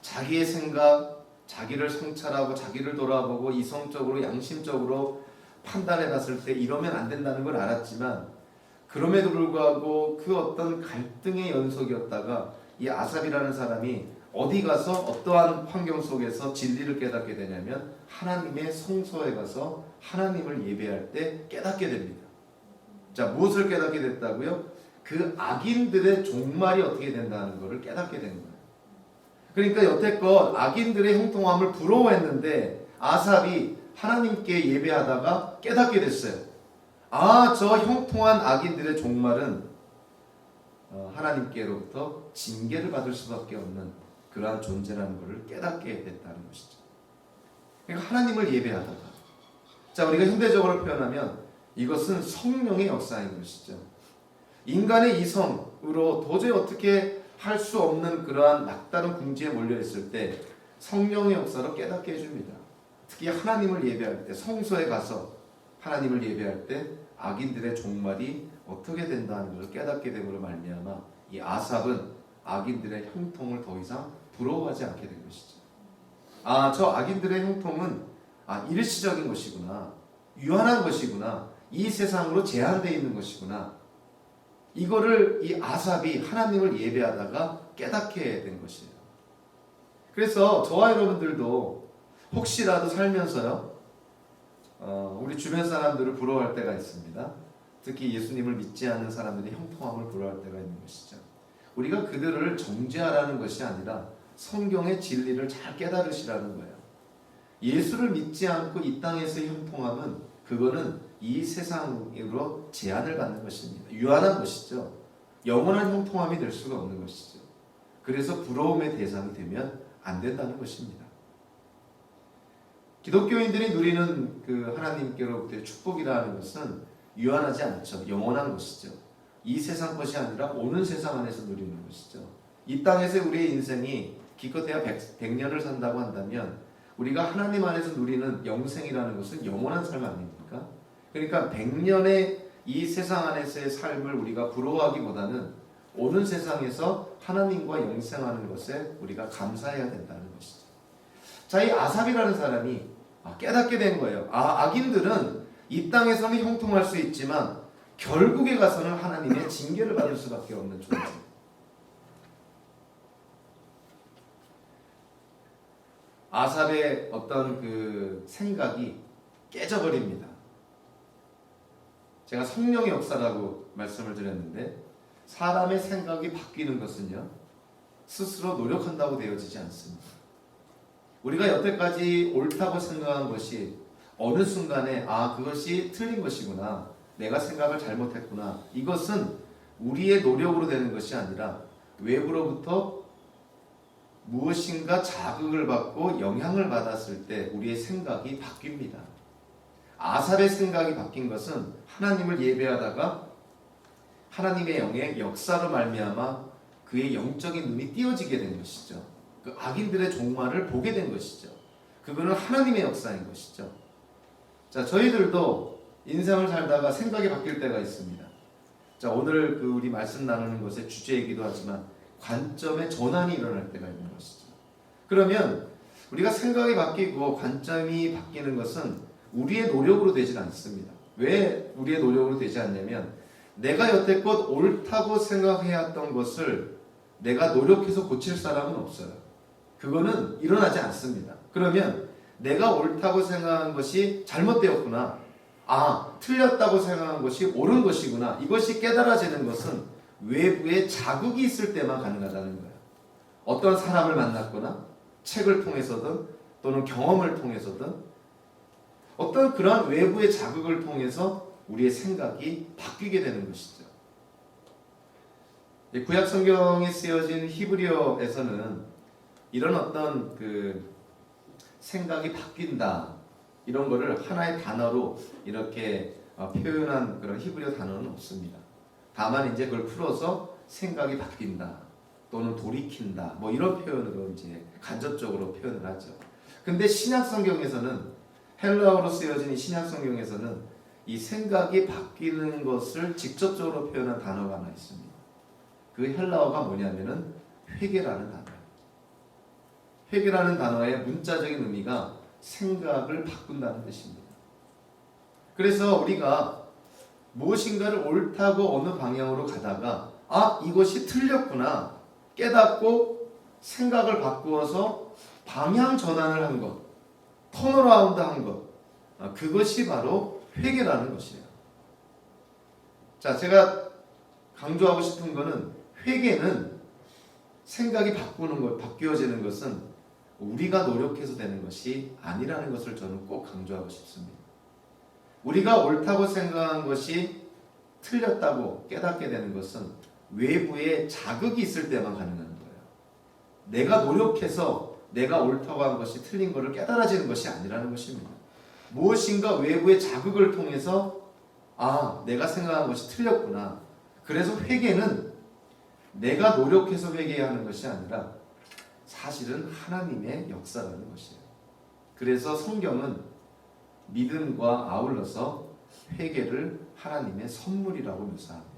자기의 생각, 자기를 성찰하고 자기를 돌아보고 이성적으로 양심적으로 판단해 봤을 때 이러면 안 된다는 걸 알았지만, 그럼에도 불구하고 그 어떤 갈등의 연속이었다가 이 아삽이라는 사람이 어디 가서 어떠한 환경 속에서 진리를 깨닫게 되냐면 하나님의 성소에 가서 하나님을 예배할 때 깨닫게 됩니다. 자, 무엇을 깨닫게 됐다고요? 그 악인들의 종말이 어떻게 된다는 것을 깨닫게 된 거예요. 그러니까 여태껏 악인들의 형통함을 부러워했는데 아삽이 하나님께 예배하다가 깨닫게 됐어요. 아, 저 형통한 악인들의 종말은 하나님께로부터 징계를 받을 수밖에 없는 그러한 존재라는 것을 깨닫게 됐다는 것이죠. 그러니까 하나님을 예배하다가, 자, 우리가 현대적으로 표현하면 이것은 성령의 역사인 것이죠. 인간의 이성으로 도저히 어떻게 할 수 없는 그러한 막다른 궁지에 몰려 있을 때 성령의 역사로 깨닫게 해줍니다. 특히 하나님을 예배할 때, 성소에 가서 하나님을 예배할 때 악인들의 종말이 어떻게 된다는 것을 깨닫게 됨으로 말미암아 이 아삽은 악인들의 형통을 더 이상 부러워하지 않게 된 것이죠. 아, 저 악인들의 형통은 일시적인 것이구나, 유한한 것이구나, 이 세상으로 제한되어 있는 것이구나, 이거를 이 아삽이 하나님을 예배하다가 깨닫게 된 것이에요. 그래서 저와 여러분들도 혹시라도 살면서요, 우리 주변 사람들을 부러워할 때가 있습니다. 특히 예수님을 믿지 않는 사람들이 형통함을 부러워할 때가 있는 것이죠. 우리가 그들을 정죄하라는 것이 아니라 성경의 진리를 잘 깨달으시라는 거예요. 예수를 믿지 않고 이 땅에서의 형통함은 그거는 이 세상으로 제한을 받는 것입니다. 유한한 것이죠. 영원한 형통함이 될 수가 없는 것이죠. 그래서 부러움의 대상이 되면 안 된다는 것입니다. 기독교인들이 누리는 그 하나님께로부터의 축복이라는 것은 유한하지 않죠. 영원한 것이죠. 이 세상 것이 아니라 오는 세상 안에서 누리는 것이죠. 이 땅에서 우리의 인생이 기껏해야 100년을 산다고 한다면 우리가 하나님 안에서 누리는 영생이라는 것은 영원한 삶 아닙니까? 그러니까 100년의 이 세상 안에서의 삶을 우리가 부러워하기보다는 오는 세상에서 하나님과 영생하는 것에 우리가 감사해야 된다는 것이죠. 자, 이 아삽이라는 사람이 깨닫게 된 거예요. 악인들은 이 땅에서는 형통할 수 있지만 결국에 가서는 하나님의 징계를 받을 수밖에 없는 존재. 아삽의 어떤 그 생각이 깨져버립니다. 제가 성령의 역사라고 말씀을 드렸는데, 사람의 생각이 바뀌는 것은요, 스스로 노력한다고 되어지지 않습니다. 우리가 여태까지 옳다고 생각한 것이 어느 순간에 그것이 틀린 것이구나, 내가 생각을 잘못했구나, 이것은 우리의 노력으로 되는 것이 아니라 외부로부터 무엇인가 자극을 받고 영향을 받았을 때 우리의 생각이 바뀝니다. 아삽의 생각이 바뀐 것은 하나님을 예배하다가 하나님의 영의 역사로 말미암아 그의 영적인 눈이 띄어지게 된 것이죠. 그 악인들의 종말을 보게 된 것이죠. 그거는 하나님의 역사인 것이죠. 자, 저희들도 인생을 살다가 생각이 바뀔 때가 있습니다. 자, 오늘 그 우리 말씀 나누는 것의 주제이기도 하지만 관점의 전환이 일어날 때가 있는 것이죠. 그러면 우리가 생각이 바뀌고 관점이 바뀌는 것은 우리의 노력으로 되지 않습니다. 왜 우리의 노력으로 되지 않냐면 내가 여태껏 옳다고 생각해왔던 것을 내가 노력해서 고칠 사람은 없어요. 그거는 일어나지 않습니다. 그러면 내가 옳다고 생각한 것이 잘못되었구나, 틀렸다고 생각한 것이 옳은 것이구나, 이것이 깨달아지는 것은 외부에 자극이 있을 때만 가능하다는 거예요. 어떤 사람을 만났거나 책을 통해서든 또는 경험을 통해서든 어떤 그러한 외부의 자극을 통해서 우리의 생각이 바뀌게 되는 것이죠. 구약 성경에 쓰여진 히브리어에서는 이런 어떤 그 생각이 바뀐다 이런 거를 하나의 단어로 이렇게 표현한 그런 히브리어 단어는 없습니다. 다만 이제 그걸 풀어서 생각이 바뀐다 또는 돌이킨다 뭐 이런 표현으로 이제 간접적으로 표현을 하죠. 근데 신약 성경에서는 헬라어로 쓰여진 이 신약 성경에서는 이 생각이 바뀌는 것을 직접적으로 표현한 단어가 하나 있습니다. 그 헬라어가 뭐냐면은 회개라는 단어예요. 회개라는 단어의 문자적인 의미가 생각을 바꾼다는 뜻입니다. 그래서 우리가 무엇인가를 옳다고 어느 방향으로 가다가 이것이 틀렸구나 깨닫고 생각을 바꾸어서 방향 전환을 한 것, 턴어라운드 한 것, 그것이 바로 회개라는 것이에요. 자, 제가 강조하고 싶은 것은 회개는 생각이 바뀌어지는 것은 우리가 노력해서 되는 것이 아니라는 것을 저는 꼭 강조하고 싶습니다. 우리가 옳다고 생각한 것이 틀렸다고 깨닫게 되는 것은 외부에 자극이 있을 때만 가능한 거예요. 내가 노력해서 내가 옳다고 한 것이 틀린 것을 깨달아지는 것이 아니라는 것입니다. 무엇인가 외부의 자극을 통해서 내가 생각한 것이 틀렸구나. 그래서 회개는 내가 노력해서 회개해야 하는 것이 아니라 사실은 하나님의 역사라는 것이에요. 그래서 성경은 믿음과 아울러서 회개를 하나님의 선물이라고 묘사합니다.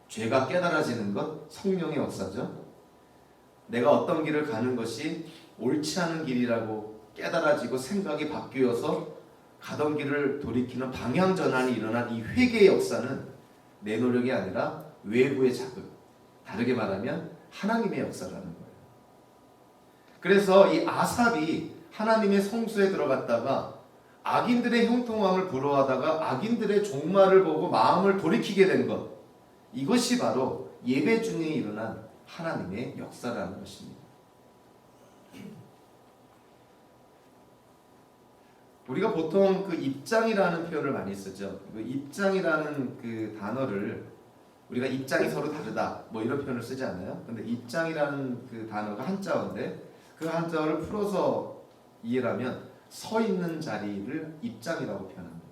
죄가 깨달아지는 것 성령의 역사죠. 내가 어떤 길을 가는 것이 옳지 않은 길이라고 깨달아지고 생각이 바뀌어서 가던 길을 돌이키는 방향 전환이 일어난 이 회개의 역사는 내 노력이 아니라 외부의 자극, 다르게 말하면 하나님의 역사라는 거예요. 그래서 이 아삽이 하나님의 성소에 들어갔다가 악인들의 형통함을 부러워하다가 악인들의 종말을 보고 마음을 돌이키게 된 것, 이것이 바로 예배 중에 일어난 하나님의 역사라는 것입니다. 우리가 보통 그 입장이라는 표현을 많이 쓰죠. 그 입장이라는 그 단어를 우리가 입장이 서로 다르다 뭐 이런 표현을 쓰지 않아요? 근데 입장이라는 그 단어가 한자어인데 그 한자어를 풀어서 이해하면 서 있는 자리를 입장이라고 표현합니다.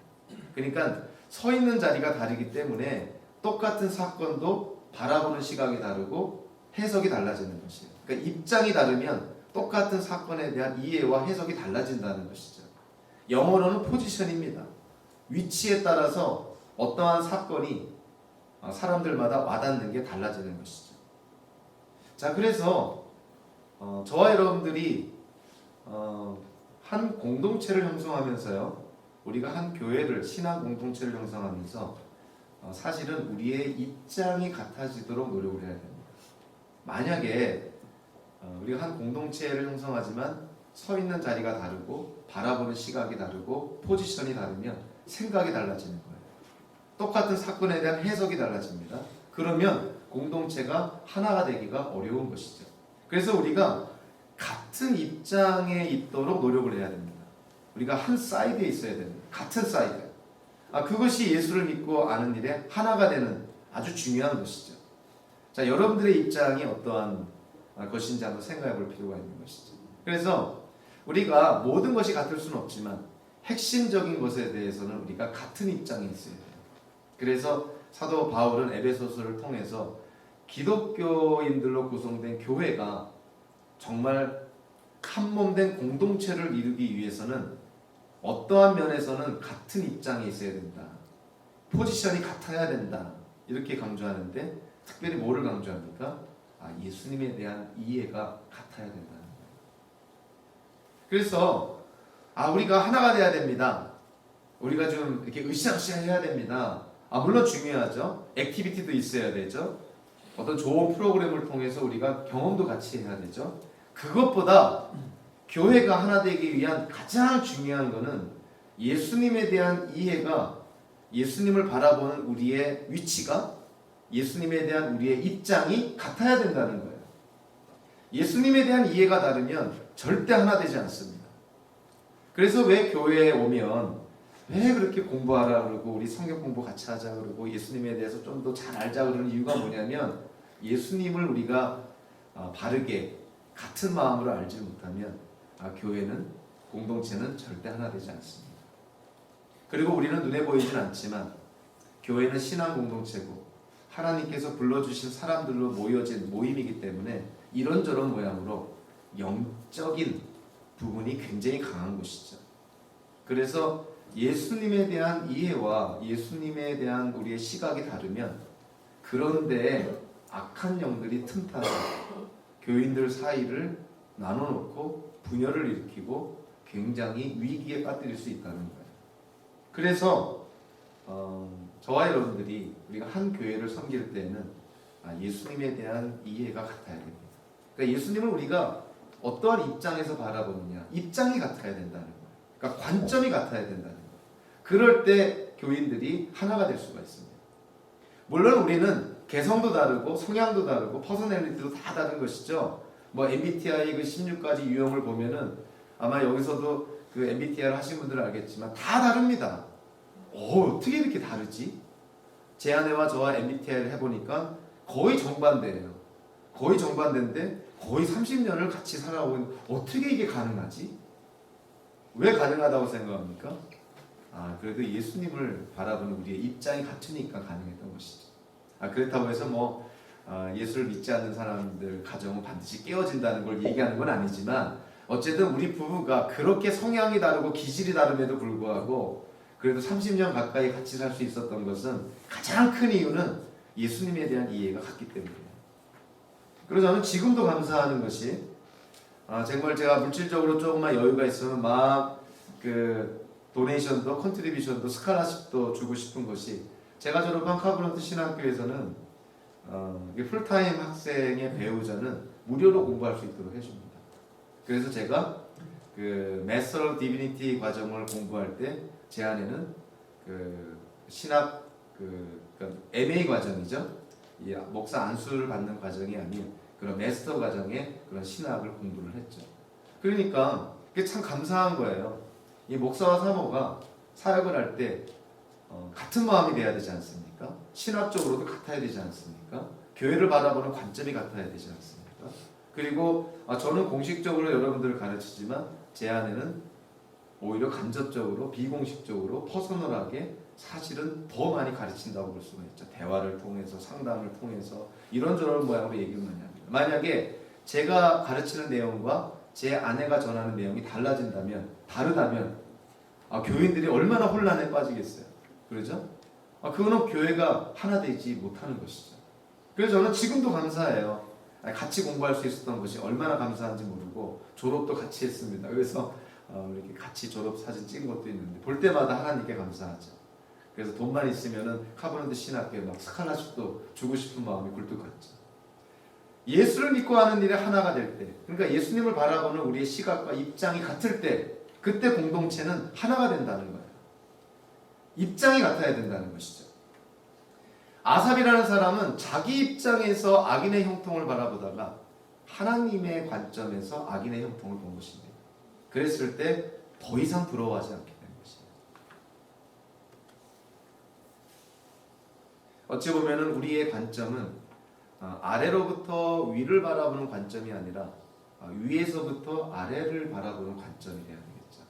그러니까 서 있는 자리가 다르기 때문에 똑같은 사건도 바라보는 시각이 다르고 해석이 달라지는 것이에요. 그러니까 입장이 다르면 똑같은 사건에 대한 이해와 해석이 달라진다는 것이죠. 영어로는 포지션입니다. 위치에 따라서 어떠한 사건이 사람들마다 와닿는 게 달라지는 것이죠. 자, 그래서 저와 여러분들이 한 공동체를 형성하면서요, 우리가 한 교회를 신앙 공동체를 형성하면서 사실은 우리의 입장이 같아지도록 노력을 해야 됩니다. 만약에 우리가 한 공동체를 형성하지만 서 있는 자리가 다르고 바라보는 시각이 다르고 포지션이 다르면 생각이 달라지는 거예요. 똑같은 사건에 대한 해석이 달라집니다. 그러면 공동체가 하나가 되기가 어려운 것이죠. 그래서 우리가 같은 입장에 있도록 노력을 해야 됩니다. 우리가 한 사이드에 있어야 됩니다. 같은 사이드. 그것이 예수를 믿고 아는 일에 하나가 되는 아주 중요한 것이죠. 자, 여러분들의 입장이 어떠한 것인지 한번 생각해 볼 필요가 있는 것이죠. 그래서 우리가 모든 것이 같을 수는 없지만 핵심적인 것에 대해서는 우리가 같은 입장에 있어야 돼요. 그래서 사도 바울은 에베소서를 통해서 기독교인들로 구성된 교회가 정말 한몸된 공동체를 이루기 위해서는 어떠한 면에서는 같은 입장에 있어야 된다. 포지션이 같아야 된다. 이렇게 강조하는데 특별히 뭐를 강조합니까? 예수님에 대한 이해가 같아야 된다는 거예요. 그래서 우리가 하나가 돼야 됩니다. 우리가 좀 이렇게 으쌰으쌰 해야 됩니다. 물론 중요하죠. 액티비티도 있어야 되죠. 어떤 좋은 프로그램을 통해서 우리가 경험도 같이 해야 되죠. 그것보다 교회가 하나 되기 위한 가장 중요한 것은 예수님에 대한 이해가, 예수님을 바라보는 우리의 위치가, 예수님에 대한 우리의 입장이 같아야 된다는 거예요. 예수님에 대한 이해가 다르면 절대 하나 되지 않습니다. 그래서 왜 교회에 오면 왜 그렇게 공부하라 그러고 우리 성경 공부 같이 하자 그러고 예수님에 대해서 좀 더 잘 알자 그러는 이유가 뭐냐면 예수님을 우리가 바르게 같은 마음으로 알지 못하면 교회는 공동체는 절대 하나 되지 않습니다. 그리고 우리는 눈에 보이진 않지만 교회는 신앙 공동체고 하나님께서 불러주신 사람들로 모여진 모임이기 때문에 이런저런 모양으로 영적인 부분이 굉장히 강한 곳이죠. 그래서 예수님에 대한 이해와 예수님에 대한 우리의 시각이 다르면 그런데 악한 영들이 틈타서 교인들 사이를 나눠놓고 분열을 일으키고 굉장히 위기에 빠뜨릴 수 있다는 거예요. 그래서 저와 여러분들이 우리가 한 교회를 섬길 때는 예수님에 대한 이해가 같아야 됩니다. 그러니까 예수님을 우리가 어떠한 입장에서 바라보느냐, 입장이 같아야 된다는 거예요. 그러니까 관점이 같아야 된다는 거예요. 그럴 때 교인들이 하나가 될 수가 있습니다. 물론 우리는 개성도 다르고 성향도 다르고 퍼스널리티도 다 다른 것이죠. 뭐 MBTI 그 16가지 유형을 보면은 아마 여기서도 그 MBTI를 하신 분들은 알겠지만 다 다릅니다. 어떻게 이렇게 다르지? 제 아내와 저와 MBTI를 해보니까 거의 정반대예요. 거의 정반대인데 거의 30년을 같이 살아온 어떻게 이게 가능하지? 왜 가능하다고 생각합니까? 그래도 예수님을 바라보는 우리의 입장이 같으니까 가능했던 것이죠. 그렇다고 해서 예수를 믿지 않는 사람들 가정은 반드시 깨어진다는 걸 얘기하는 건 아니지만 어쨌든 우리 부부가 그렇게 성향이 다르고 기질이 다름에도 불구하고 그래도 30년 가까이 같이 살 수 있었던 것은 가장 큰 이유는 예수님에 대한 이해가 같기 때문이에요. 그래서 저는 지금도 감사하는 것이 정말 제가 물질적으로 조금만 여유가 있으면 막 도네이션도 컨트리뷰션도 스칼라십도 주고 싶은 것이 제가 졸업한 카브런트 신학교에서는 풀타임 학생의 배우자는 무료로 공부할 수 있도록 해줍니다. 그래서 제가 마스터 디비니티 과정을 공부할 때 제 안에는 신학 MA 과정이죠. 목사 안수를 받는 과정이 아닌 그런 마스터 과정의 그런 신학을 공부를 했죠. 그러니까 그게 참 감사한 거예요. 이 목사와 사모가 사역을 할 때 같은 마음이 돼야 되지 않습니까? 신학적으로도 같아야 되지 않습니까? 교회를 바라보는 관점이 같아야 되지 않습니까? 그리고 저는 공식적으로 여러분들을 가르치지만 제 아내는 오히려 간접적으로 비공식적으로 퍼스널하게 사실은 더 많이 가르친다고 볼 수가 있죠. 대화를 통해서 상담을 통해서 이런저런 모양으로 얘기를 많이 합니다. 만약에 제가 가르치는 내용과 제 아내가 전하는 내용이 다르다면 교인들이 얼마나 혼란에 빠지겠어요. 그러죠? 그거는 교회가 하나 되지 못하는 것이죠. 그래서 저는 지금도 감사해요. 같이 공부할 수 있었던 것이 얼마나 감사한지 모르고 졸업도 같이 했습니다. 그래서 이렇게 같이 졸업 사진 찍은 것도 있는데 볼 때마다 하나님께 감사하죠. 그래서 돈만 있으면은 카브런트 신학교에 막 스칼라십도 주고 싶은 마음이 굴뚝 같죠. 예수를 믿고 하는 일에 하나가 될 때, 그러니까 예수님을 바라보는 우리의 시각과 입장이 같을 때, 그때 공동체는 하나가 된다는 거예요. 입장이 같아야 된다는 것이죠. 아삽이라는 사람은 자기 입장에서 악인의 형통을 바라보다가 하나님의 관점에서 악인의 형통을 본 것입니다. 그랬을 때 더 이상 부러워하지 않게 된 것이에요. 어찌 보면 우리의 관점은 아래로부터 위를 바라보는 관점이 아니라 위에서부터 아래를 바라보는 관점이 되어야 되겠죠.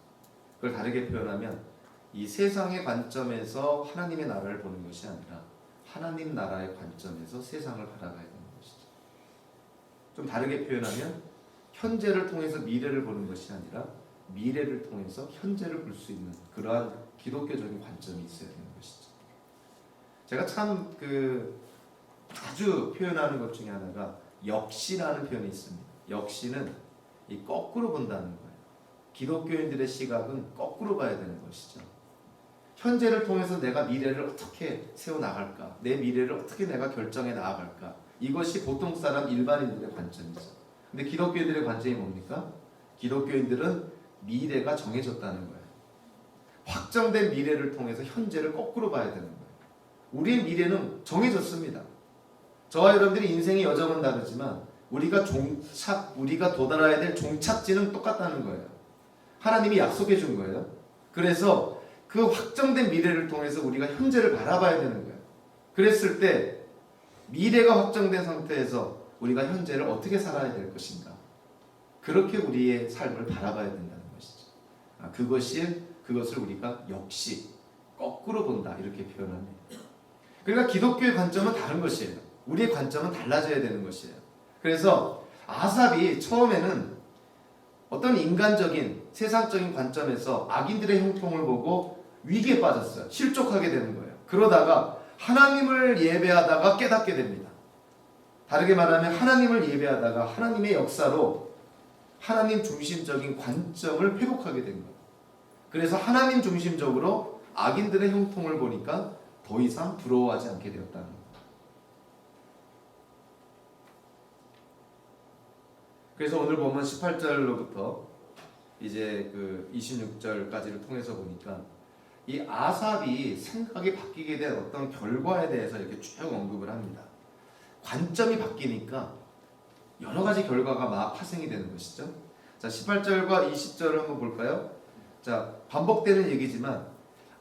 그걸 다르게 표현하면 이 세상의 관점에서 하나님의 나라를 보는 것이 아니라 하나님 나라의 관점에서 세상을 바라봐야 되는 것이죠. 좀 다르게 표현하면 현재를 통해서 미래를 보는 것이 아니라 미래를 통해서 현재를 볼 수 있는 그러한 기독교적인 관점이 있어야 되는 것이죠. 제가 참 자주 표현하는 것 중에 하나가 역시라는 표현이 있습니다. 역시는 이 거꾸로 본다는 거예요. 기독교인들의 시각은 거꾸로 봐야 되는 것이죠. 현재를 통해서 내가 미래를 어떻게 세워나갈까? 내 미래를 어떻게 내가 결정해 나아갈까? 이것이 보통 사람 일반인들의 관점이죠. 근데 기독교인들의 관점이 뭡니까? 기독교인들은 미래가 정해졌다는 거예요. 확정된 미래를 통해서 현재를 거꾸로 봐야 되는 거예요. 우리의 미래는 정해졌습니다. 저와 여러분들이 인생의 여정은 다르지만 우리가 도달해야 될 종착지는 똑같다는 거예요. 하나님이 약속해 준 거예요. 그래서 그 확정된 미래를 통해서 우리가 현재를 바라봐야 되는 거예요. 그랬을 때 미래가 확정된 상태에서 우리가 현재를 어떻게 살아야 될 것인가, 그렇게 우리의 삶을 바라봐야 된다는 것이죠. 그것을 우리가 역시 거꾸로 본다, 이렇게 표현합니다. 그러니까 기독교의 관점은 다른 것이에요. 우리의 관점은 달라져야 되는 것이에요. 그래서 아삽이 처음에는 어떤 인간적인 세상적인 관점에서 악인들의 형통을 보고 위기에 빠졌어요. 실족하게 되는 거예요. 그러다가 하나님을 예배하다가 깨닫게 됩니다. 다르게 말하면 하나님을 예배하다가 하나님의 역사로 하나님 중심적인 관점을 회복하게 된 거예요. 그래서 하나님 중심적으로 악인들의 형통을 보니까 더 이상 부러워하지 않게 되었다는 거예요. 그래서 오늘 보면 18절로부터 이제 그 26절까지를 통해서 보니까 이 아삽이 생각이 바뀌게 된 어떤 결과에 대해서 이렇게 쭉 언급을 합니다. 관점이 바뀌니까 여러 가지 결과가 막 파생이 되는 것이죠. 자, 18절과 20절을 한번 볼까요? 자, 반복되는 얘기지만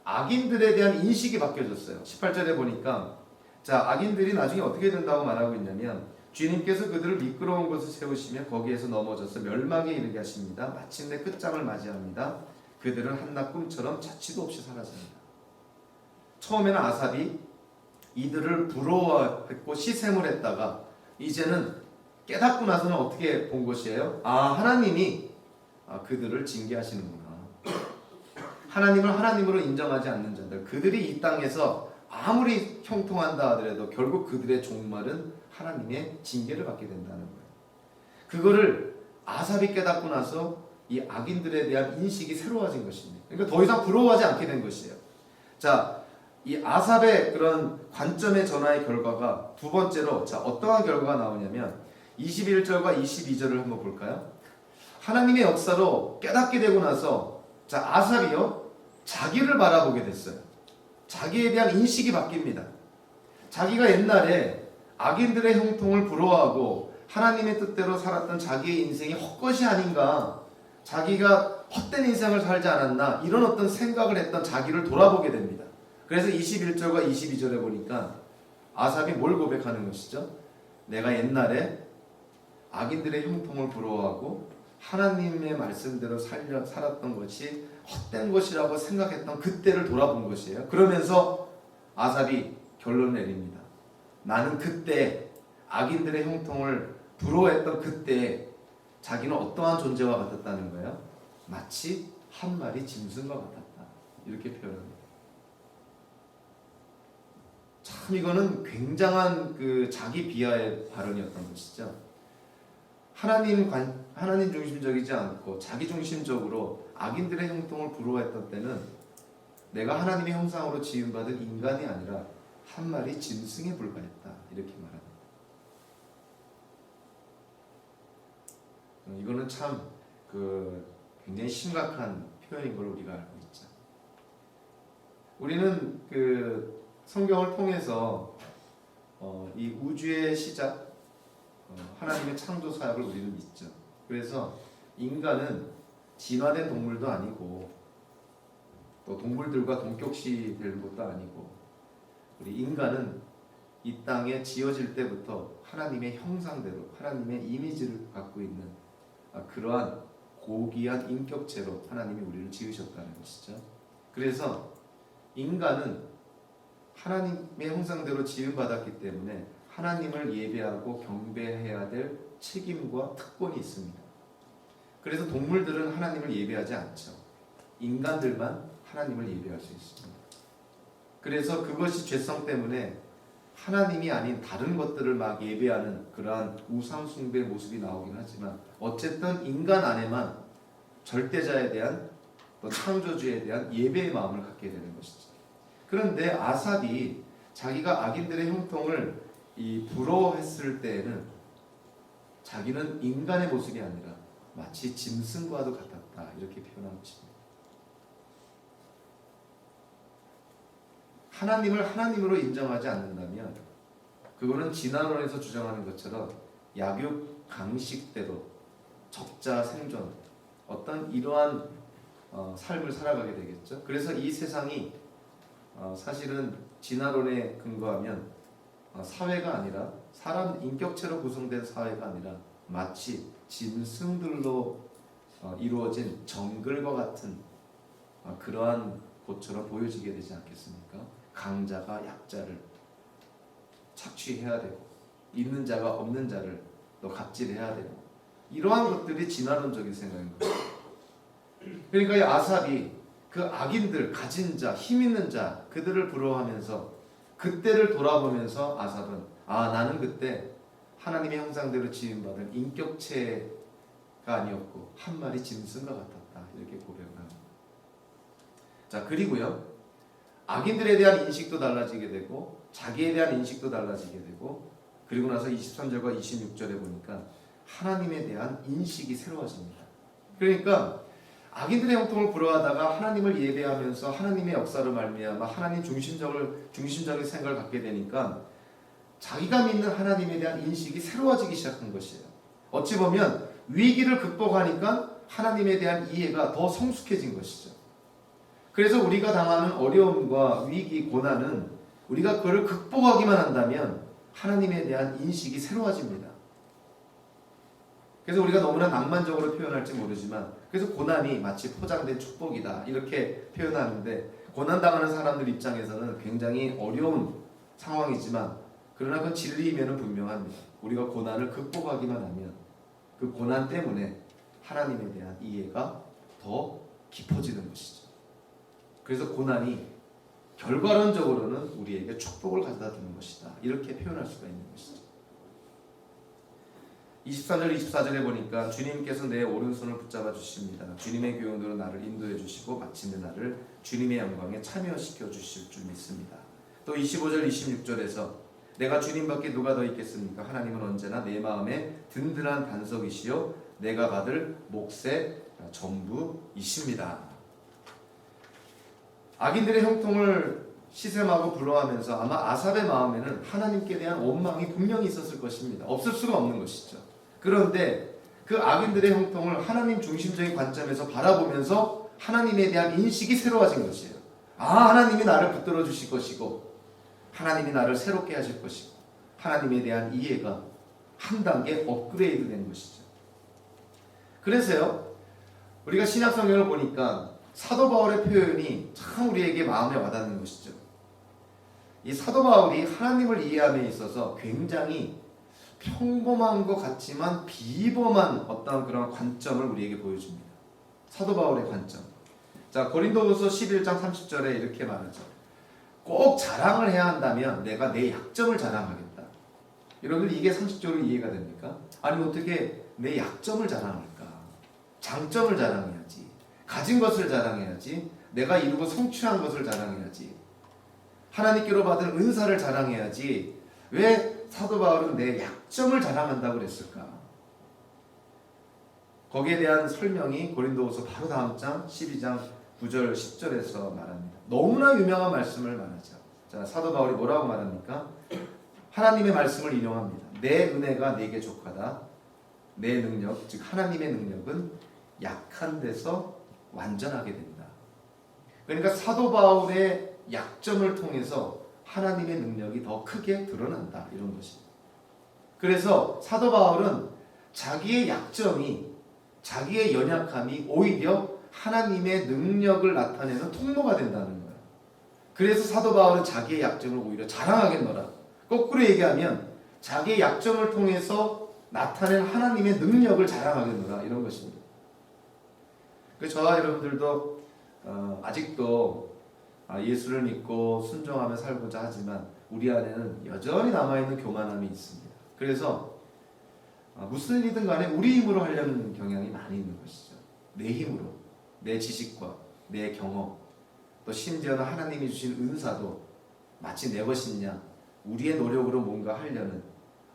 악인들에 대한 인식이 바뀌어졌어요. 18절에 보니까 자, 악인들이 나중에 어떻게 된다고 말하고 있냐면 주님께서 그들을 미끄러운 곳을 세우시며 거기에서 넘어져서 멸망에 이르게 하십니다. 마침내 끝장을 맞이합니다. 그들은 한낱 꿈처럼 자취도 없이 사라집니다. 처음에는 아삽이 이들을 부러워했고 시샘을 했다가 이제는 깨닫고 나서는 어떻게 본 것이에요? 하나님이 그들을 징계하시는구나. 하나님을 하나님으로 인정하지 않는 자들, 그들이 이 땅에서 아무리 형통한다 하더라도 결국 그들의 종말은 하나님의 징계를 받게 된다는 거예요. 그거를 아삽이 깨닫고 나서 이 악인들에 대한 인식이 새로워진 것입니다. 그러니까 더 이상 부러워하지 않게 된 것이에요. 자, 이 아삽의 그런 관점의 전환의 결과가 두 번째로, 자, 어떠한 결과가 나오냐면 21절과 22절을 한번 볼까요? 하나님의 역사로 깨닫게 되고 나서 자, 아삽이요 자기를 바라보게 됐어요. 자기에 대한 인식이 바뀝니다. 자기가 옛날에 악인들의 형통을 부러워하고 하나님의 뜻대로 살았던 자기의 인생이 헛것이 아닌가, 자기가 헛된 인생을 살지 않았나, 이런 어떤 생각을 했던 자기를 돌아보게 됩니다. 그래서 21절과 22절에 보니까 아삽이 뭘 고백하는 것이죠? 내가 옛날에 악인들의 형통을 부러워하고 하나님의 말씀대로 살았던 것이 헛된 것이라고 생각했던 그때를 돌아본 것이에요. 그러면서 아삽이 결론을 내립니다. 나는 그때 악인들의 형통을 부러워했던 그때 자기는 어떠한 존재와 같았다는 거예요? 마치 한 마리 짐승과 같았다, 이렇게 표현합니다. 참 이거는 굉장한 그 자기 비하의 발언이었던 것이죠. 하나님 중심적이지 않고 자기 중심적으로 악인들의 형통을 부러워했던 때는 내가 하나님의 형상으로 지음받은 인간이 아니라 한 마리 짐승에 불과했다, 이렇게 말합니다. 이거는 참 굉장히 심각한 표현인 걸 우리가 알고 있죠. 우리는 그 성경을 통해서 이 우주의 시작, 하나님의 창조 사역을 우리는 믿죠. 그래서 인간은 진화된 동물도 아니고 또 동물들과 동격시 될 것도 아니고, 우리 인간은 이 땅에 지어질 때부터 하나님의 형상대로 하나님의 이미지를 갖고 있는 그러한 고귀한 인격체로 하나님이 우리를 지으셨다는 것이죠. 그래서 인간은 하나님의 형상대로 지음받았기 때문에 하나님을 예배하고 경배해야 될 책임과 특권이 있습니다. 그래서 동물들은 하나님을 예배하지 않죠. 인간들만 하나님을 예배할 수 있습니다. 그래서 그것이 죄성 때문에 하나님이 아닌 다른 것들을 막 예배하는 그러한 우상 숭배의 모습이 나오긴 하지만, 어쨌든 인간 안에만 절대자에 대한 또 창조주에 대한 예배의 마음을 갖게 되는 것이죠. 그런데 아삽이 자기가 악인들의 형통을 부러워했을 때에는 자기는 인간의 모습이 아니라 마치 짐승과도 같았다, 이렇게 표현한 것입니다. 하나님을 하나님으로 인정하지 않는다면 그거는 진화론에서 주장하는 것처럼 약육 강식대로 적자 생존, 어떤 이러한 삶을 살아가게 되겠죠. 그래서 이 세상이 사실은 진화론에 근거하면 사회가 아니라 사람 인격체로 구성된 사회가 아니라 마치 짐승들로 이루어진 정글과 같은 그러한 곳처럼 보여지게 되지 않겠습니까? 강자가 약자를 착취해야 되고 있는 자가 없는 자를 또 갑질해야 되고 이러한 것들이 진화론적인 생각인 거예요. 그러니까 이 아삽이 그 악인들, 가진 자, 힘 있는 자 그들을 부러워하면서 그때를 돌아보면서 아삽은 나는 그때 하나님의 형상대로 지음받은 인격체가 아니었고 한 마리 짐승과 같았다 이렇게 고백을 합니다. 자, 그리고요 악인들에 대한 인식도 달라지게 되고 자기에 대한 인식도 달라지게 되고 그리고 나서 23절과 26절에 보니까 하나님에 대한 인식이 새로워집니다. 그러니까 악인들의 형통을 부러워하다가 하나님을 예배하면서 하나님의 역사로 말미암아 하나님 중심적인 생각을 갖게 되니까 자기가 믿는 하나님에 대한 인식이 새로워지기 시작한 것이에요. 어찌 보면 위기를 극복하니까 하나님에 대한 이해가 더 성숙해진 것이죠. 그래서 우리가 당하는 어려움과 위기, 고난은 우리가 그걸 극복하기만 한다면 하나님에 대한 인식이 새로워집니다. 그래서 우리가 너무나 낭만적으로 표현할지 모르지만 그래서 고난이 마치 포장된 축복이다 이렇게 표현하는데 고난당하는 사람들 입장에서는 굉장히 어려운 상황이지만 그러나 그건 진리임에는 분명합니다. 우리가 고난을 극복하기만 하면 그 고난 때문에 하나님에 대한 이해가 더 깊어지는 것이죠. 그래서 고난이 결과론적으로는 우리에게 축복을 가져다 주는 것이다 이렇게 표현할 수가 있는 것이죠. 23절 24절에 보니까 주님께서 내 오른손을 붙잡아 주십니다. 주님의 교훈으로 나를 인도해 주시고 마침내 나를 주님의 영광에 참여시켜 주실 줄 믿습니다. 또 25절 26절에서 내가 주님밖에 누가 더 있겠습니까? 하나님은 언제나 내 마음에 든든한 반석이시요 내가 받을 몫의 전부이십니다. 악인들의 형통을 시샘하고 부러워하면서 아마 아삽의 마음에는 하나님께 대한 원망이 분명히 있었을 것입니다. 없을 수가 없는 것이죠. 그런데 그 악인들의 형통을 하나님 중심적인 관점에서 바라보면서 하나님에 대한 인식이 새로워진 것이에요. 하나님이 나를 붙들어 주실 것이고 하나님이 나를 새롭게 하실 것이고 하나님에 대한 이해가 한 단계 업그레이드 된 것이죠. 그래서요 우리가 신약 성경을 보니까 사도 바울의 표현이 참 우리에게 마음에 와닿는 것이죠. 이 사도 바울이 하나님을 이해함에 있어서 굉장히 평범한 것 같지만 비범한 어떤 그런 관점을 우리에게 보여줍니다. 사도 바울의 관점. 자, 고린도후서 11장 30절에 이렇게 말하죠. 꼭 자랑을 해야 한다면 내가 내 약점을 자랑하겠다. 여러분들 이게 상식적으로 이해가 됩니까? 아니 어떻게 내 약점을 자랑할까? 장점을 자랑해야지. 가진 것을 자랑해야지. 내가 이루고 성취한 것을 자랑해야지. 하나님께로 받은 은사를 자랑해야지. 왜 사도 바울은 내 약점을 자랑한다고 그랬을까? 거기에 대한 설명이 고린도후서 바로 다음 장 12장 9절 10절에서 말합니다. 너무나 유명한 말씀을 말하죠. 자, 사도 바울이 뭐라고 말합니까? 하나님의 말씀을 인용합니다. 내 은혜가 내게 족하다. 내 능력, 즉 하나님의 능력은 약한 데서 완전하게 된다. 그러니까 사도 바울의 약점을 통해서 하나님의 능력이 더 크게 드러난다. 이런 것입니다. 그래서 사도 바울은 자기의 약점이 자기의 연약함이 오히려 하나님의 능력을 나타내는 통로가 된다는 거예요. 그래서 사도 바울은 자기의 약점을 오히려 자랑하겠노라. 거꾸로 얘기하면 자기의 약점을 통해서 나타낸 하나님의 능력을 자랑하겠노라. 이런 것입니다. 그래서 저와 여러분들도 아직도 예수를 믿고 순종하며 살고자 하지만 우리 안에는 여전히 남아있는 교만함이 있습니다. 그래서 무슨 일이든 간에 우리 힘으로 하려는 경향이 많이 있는 것이죠. 내 힘으로, 내 지식과 내 경험, 또 심지어는 하나님이 주신 은사도 마치 내 것이냐 우리의 노력으로 뭔가 하려는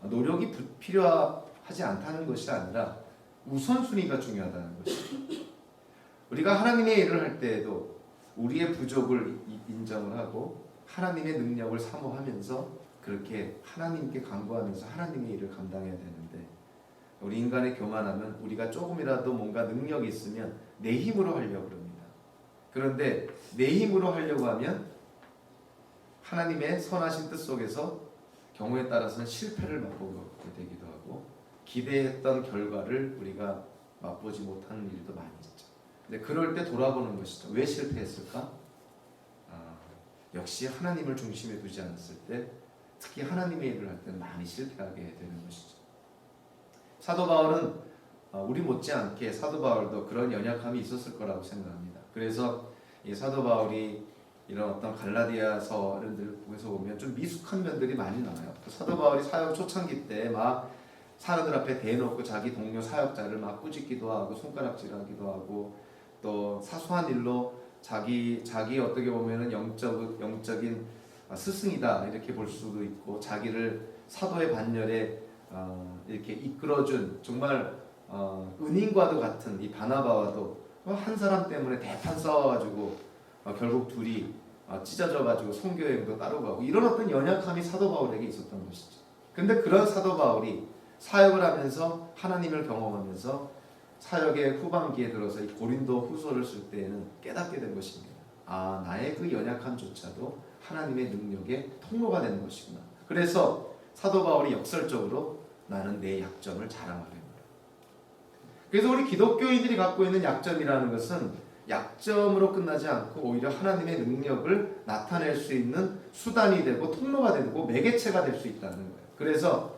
노력이 필요하지 않다는 것이 아니라 우선순위가 중요하다는 것이죠. 우리가 하나님의 일을 할 때에도 우리의 부족을 인정을 하고 하나님의 능력을 사모하면서 그렇게 하나님께 간구하면서 하나님의 일을 감당해야 되는데 우리 인간의 교만함은 우리가 조금이라도 뭔가 능력이 있으면 내 힘으로 하려고 합니다. 그런데 내 힘으로 하려고 하면 하나님의 선하신 뜻 속에서 경우에 따라서는 실패를 맛보게 되기도 하고 기대했던 결과를 우리가 맛보지 못하는 일도 많이 있죠. 근데 그럴 때 돌아보는 것이죠. 왜 실패했을까? 역시 하나님을 중심에 두지 않았을 때, 특히 하나님의 일을 할 때는 많이 실패하게 되는 것이죠. 사도 바울은 우리 못지않게 사도 바울도 그런 연약함이 있었을 거라고 생각합니다. 그래서 이 사도 바울이 이런 어떤 갈라디아서를 통해서 보면 좀 미숙한 면들이 많이 나와요. 사도 바울이 사역 초창기 때 막 사람들 앞에 대놓고 자기 동료 사역자를 막 꾸짖기도 하고 손가락질하기도 하고 또 사소한 일로 자기 어떻게 보면은 영적인 스승이다 이렇게 볼 수도 있고 자기를 사도의 반열에 이렇게 이끌어준 정말 은인과도 같은 이 바나바와도 한 사람 때문에 대판 싸워가지고 결국 둘이 찢어져가지고 선교여행도 따로 가고 이런 어떤 연약함이 사도 바울에게 있었던 것이죠. 근데 그런 사도 바울이 사역을 하면서 하나님을 경험하면서 사역의 후반기에 들어서 이 고린도 후서를 쓸 때에는 깨닫게 된 것입니다. 나의 그 연약함조차도 하나님의 능력의 통로가 되는 것이구나. 그래서 사도 바울이 역설적으로 나는 내 약점을 자랑하겠노라. 그래서 우리 기독교인들이 갖고 있는 약점이라는 것은 약점으로 끝나지 않고 오히려 하나님의 능력을 나타낼 수 있는 수단이 되고 통로가 되고 매개체가 될 수 있다는 거예요. 그래서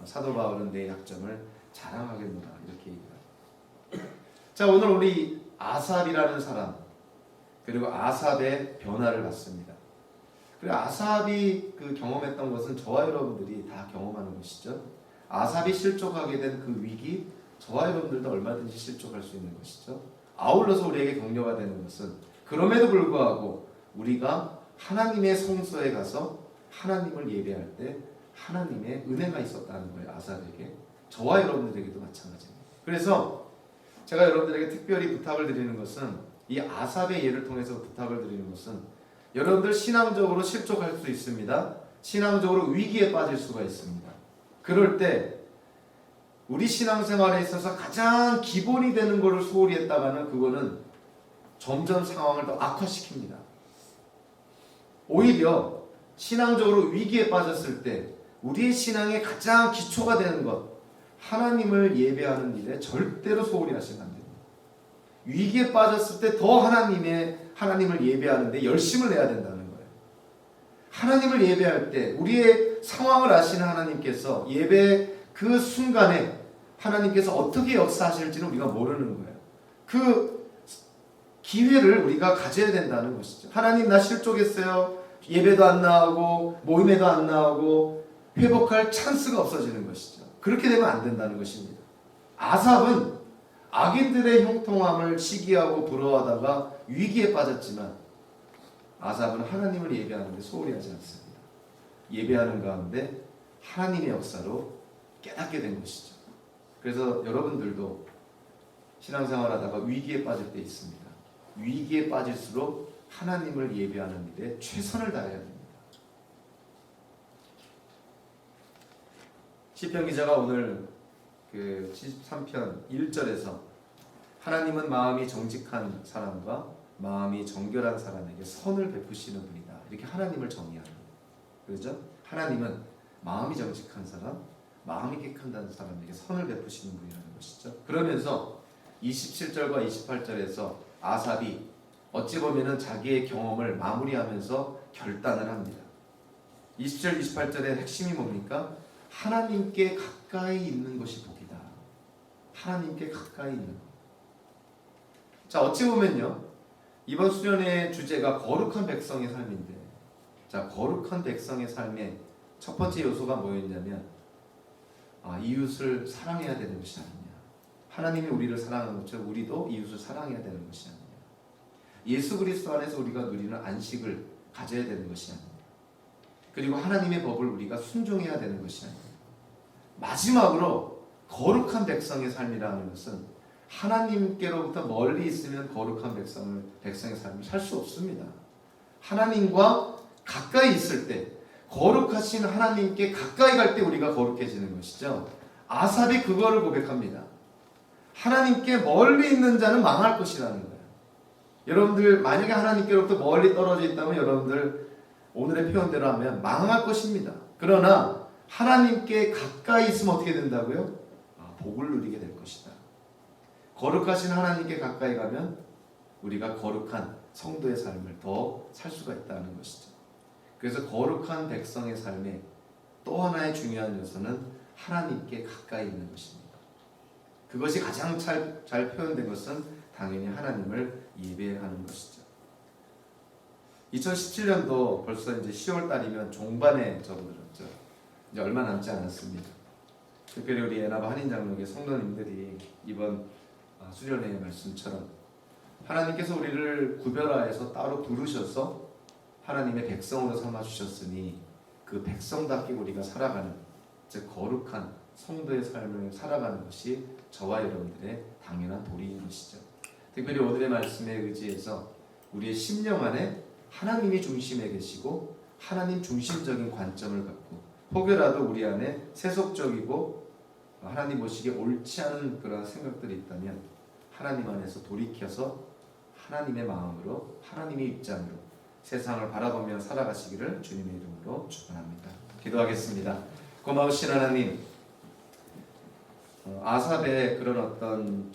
사도 바울은 내 약점을 자랑하겠노라 이렇게 얘기합니다. 자, 오늘 우리 아삽이라는 사람 그리고 아삽의 변화를 봤습니다. 그리고 아삽이 그 경험했던 것은 저와 여러분들이 다 경험하는 것이죠. 아삽이 실족하게 된 그 위기 저와 여러분들도 얼마든지 실족할 수 있는 것이죠. 아울러서 우리에게 격려가 되는 것은 그럼에도 불구하고 우리가 하나님의 성소에 가서 하나님을 예배할 때 하나님의 은혜가 있었다는 거예요. 아삽에게. 저와 여러분들에게도 마찬가지입니다. 그래서 제가 여러분들에게 특별히 부탁을 드리는 것은 이 아삽의 예를 통해서 부탁을 드리는 것은 여러분들 신앙적으로 실족할 수 있습니다. 신앙적으로 위기에 빠질 수가 있습니다. 그럴 때 우리 신앙생활에 있어서 가장 기본이 되는 것을 소홀히 했다가는 그거는 점점 상황을 더 악화시킵니다. 오히려 신앙적으로 위기에 빠졌을 때 우리의 신앙의 가장 기초가 되는 것 하나님을 예배하는 일에 절대로 소홀히 하시면 안 됩니다. 위기에 빠졌을 때 더 하나님을 예배하는 데 열심을 내야 된다는 거예요. 하나님을 예배할 때 우리의 상황을 아시는 하나님께서 예배 그 순간에 하나님께서 어떻게 역사하실지는 우리가 모르는 거예요. 그 기회를 우리가 가져야 된다는 것이죠. 하나님 나 실족했어요. 예배도 안 나오고 모임에도 안 나오고 회복할 찬스가 없어지는 것이죠. 그렇게 되면 안 된다는 것입니다. 아삽은 악인들의 형통함을 시기하고 부러워하다가 위기에 빠졌지만 아삽은 하나님을 예배하는데 소홀히 하지 않습니다. 예배하는 가운데 하나님의 역사로 깨닫게 된 것이죠. 그래서 여러분들도 신앙생활 하다가 위기에 빠질 때 있습니다. 위기에 빠질수록 하나님을 예배하는 일에 최선을 다해야 됩니다. 시편 기자가 오늘 그 73편 1절에서 하나님은 마음이 정직한 사람과 마음이 정결한 사람에게 선을 베푸시는 분이다. 이렇게 하나님을 정의합니다. 그렇죠? 하나님은 마음이 정직한 사람, 마음이 깨끗한 사람에게 선을 베푸시는 분이라는 것이죠. 그러면서 27절과 28절에서 아삽이 어찌 보면은 자기의 경험을 마무리하면서 결단을 합니다. 20절, 28절의 핵심이 뭡니까? 하나님께 가까이 있는 것이 복이다. 하나님께 가까이 있는 것. 자, 어찌 보면요. 이번 수련의 주제가 거룩한 백성의 삶인데, 자, 거룩한 백성의 삶의 첫 번째 요소가 뭐였냐면, 이웃을 사랑해야 되는 것이 아니냐. 하나님이 우리를 사랑하는 것처럼 우리도 이웃을 사랑해야 되는 것이 아니냐. 예수 그리스도 안에서 우리가 누리는 안식을 가져야 되는 것이 아니냐. 그리고 하나님의 법을 우리가 순종해야 되는 것이 아니냐. 마지막으로 거룩한 백성의 삶이라는 것은 하나님께로부터 멀리 있으면 거룩한 백성의 삶을 살 수 없습니다. 하나님과 가까이 있을 때, 거룩하신 하나님께 가까이 갈 때 우리가 거룩해지는 것이죠. 아삽이 그거를 고백합니다. 하나님께 멀리 있는 자는 망할 것이라는 거예요. 여러분들 만약에 하나님께로부터 멀리 떨어져 있다면 여러분들 오늘의 표현대로 하면 망할 것입니다. 그러나 하나님께 가까이 있으면 어떻게 된다고요? 복을 누리게 될 것이다. 거룩하신 하나님께 가까이 가면 우리가 거룩한 성도의 삶을 더 살 수가 있다는 것이죠. 그래서 거룩한 백성의 삶에 또 하나의 중요한 요소는 하나님께 가까이 있는 것입니다. 그것이 가장 잘 표현된 것은 당연히 하나님을 예배하는 것이죠. 2017년도 벌써 이제 10월 달이면 종반에 접어들었죠. 이제 얼마 남지 않았습니다. 특별히 우리 예나바 한인장로교 성도님들이 이번 수련회의 말씀처럼 하나님께서 우리를 구별하여서 따로 부르셔서 하나님의 백성으로 삼아 주셨으니 그 백성답게 우리가 살아가는, 즉 거룩한 성도의 삶을 살아가는 것이 저와 여러분들의 당연한 도리인 것이죠. 특별히 오늘의 말씀에 의지해서 우리의 심령 안에 하나님이 중심에 계시고 하나님 중심적인 관점을 갖고 혹여라도 우리 안에 세속적이고 하나님 보시기에 옳지 않은 그런 생각들이 있다면 하나님 안에서 돌이켜서 하나님의 마음으로 하나님의 입장으로 세상을 바라보며 살아가시기를 주님의 이름으로 축원합니다. 기도하겠습니다. 고마우신 하나님, 아삽의 그런 어떤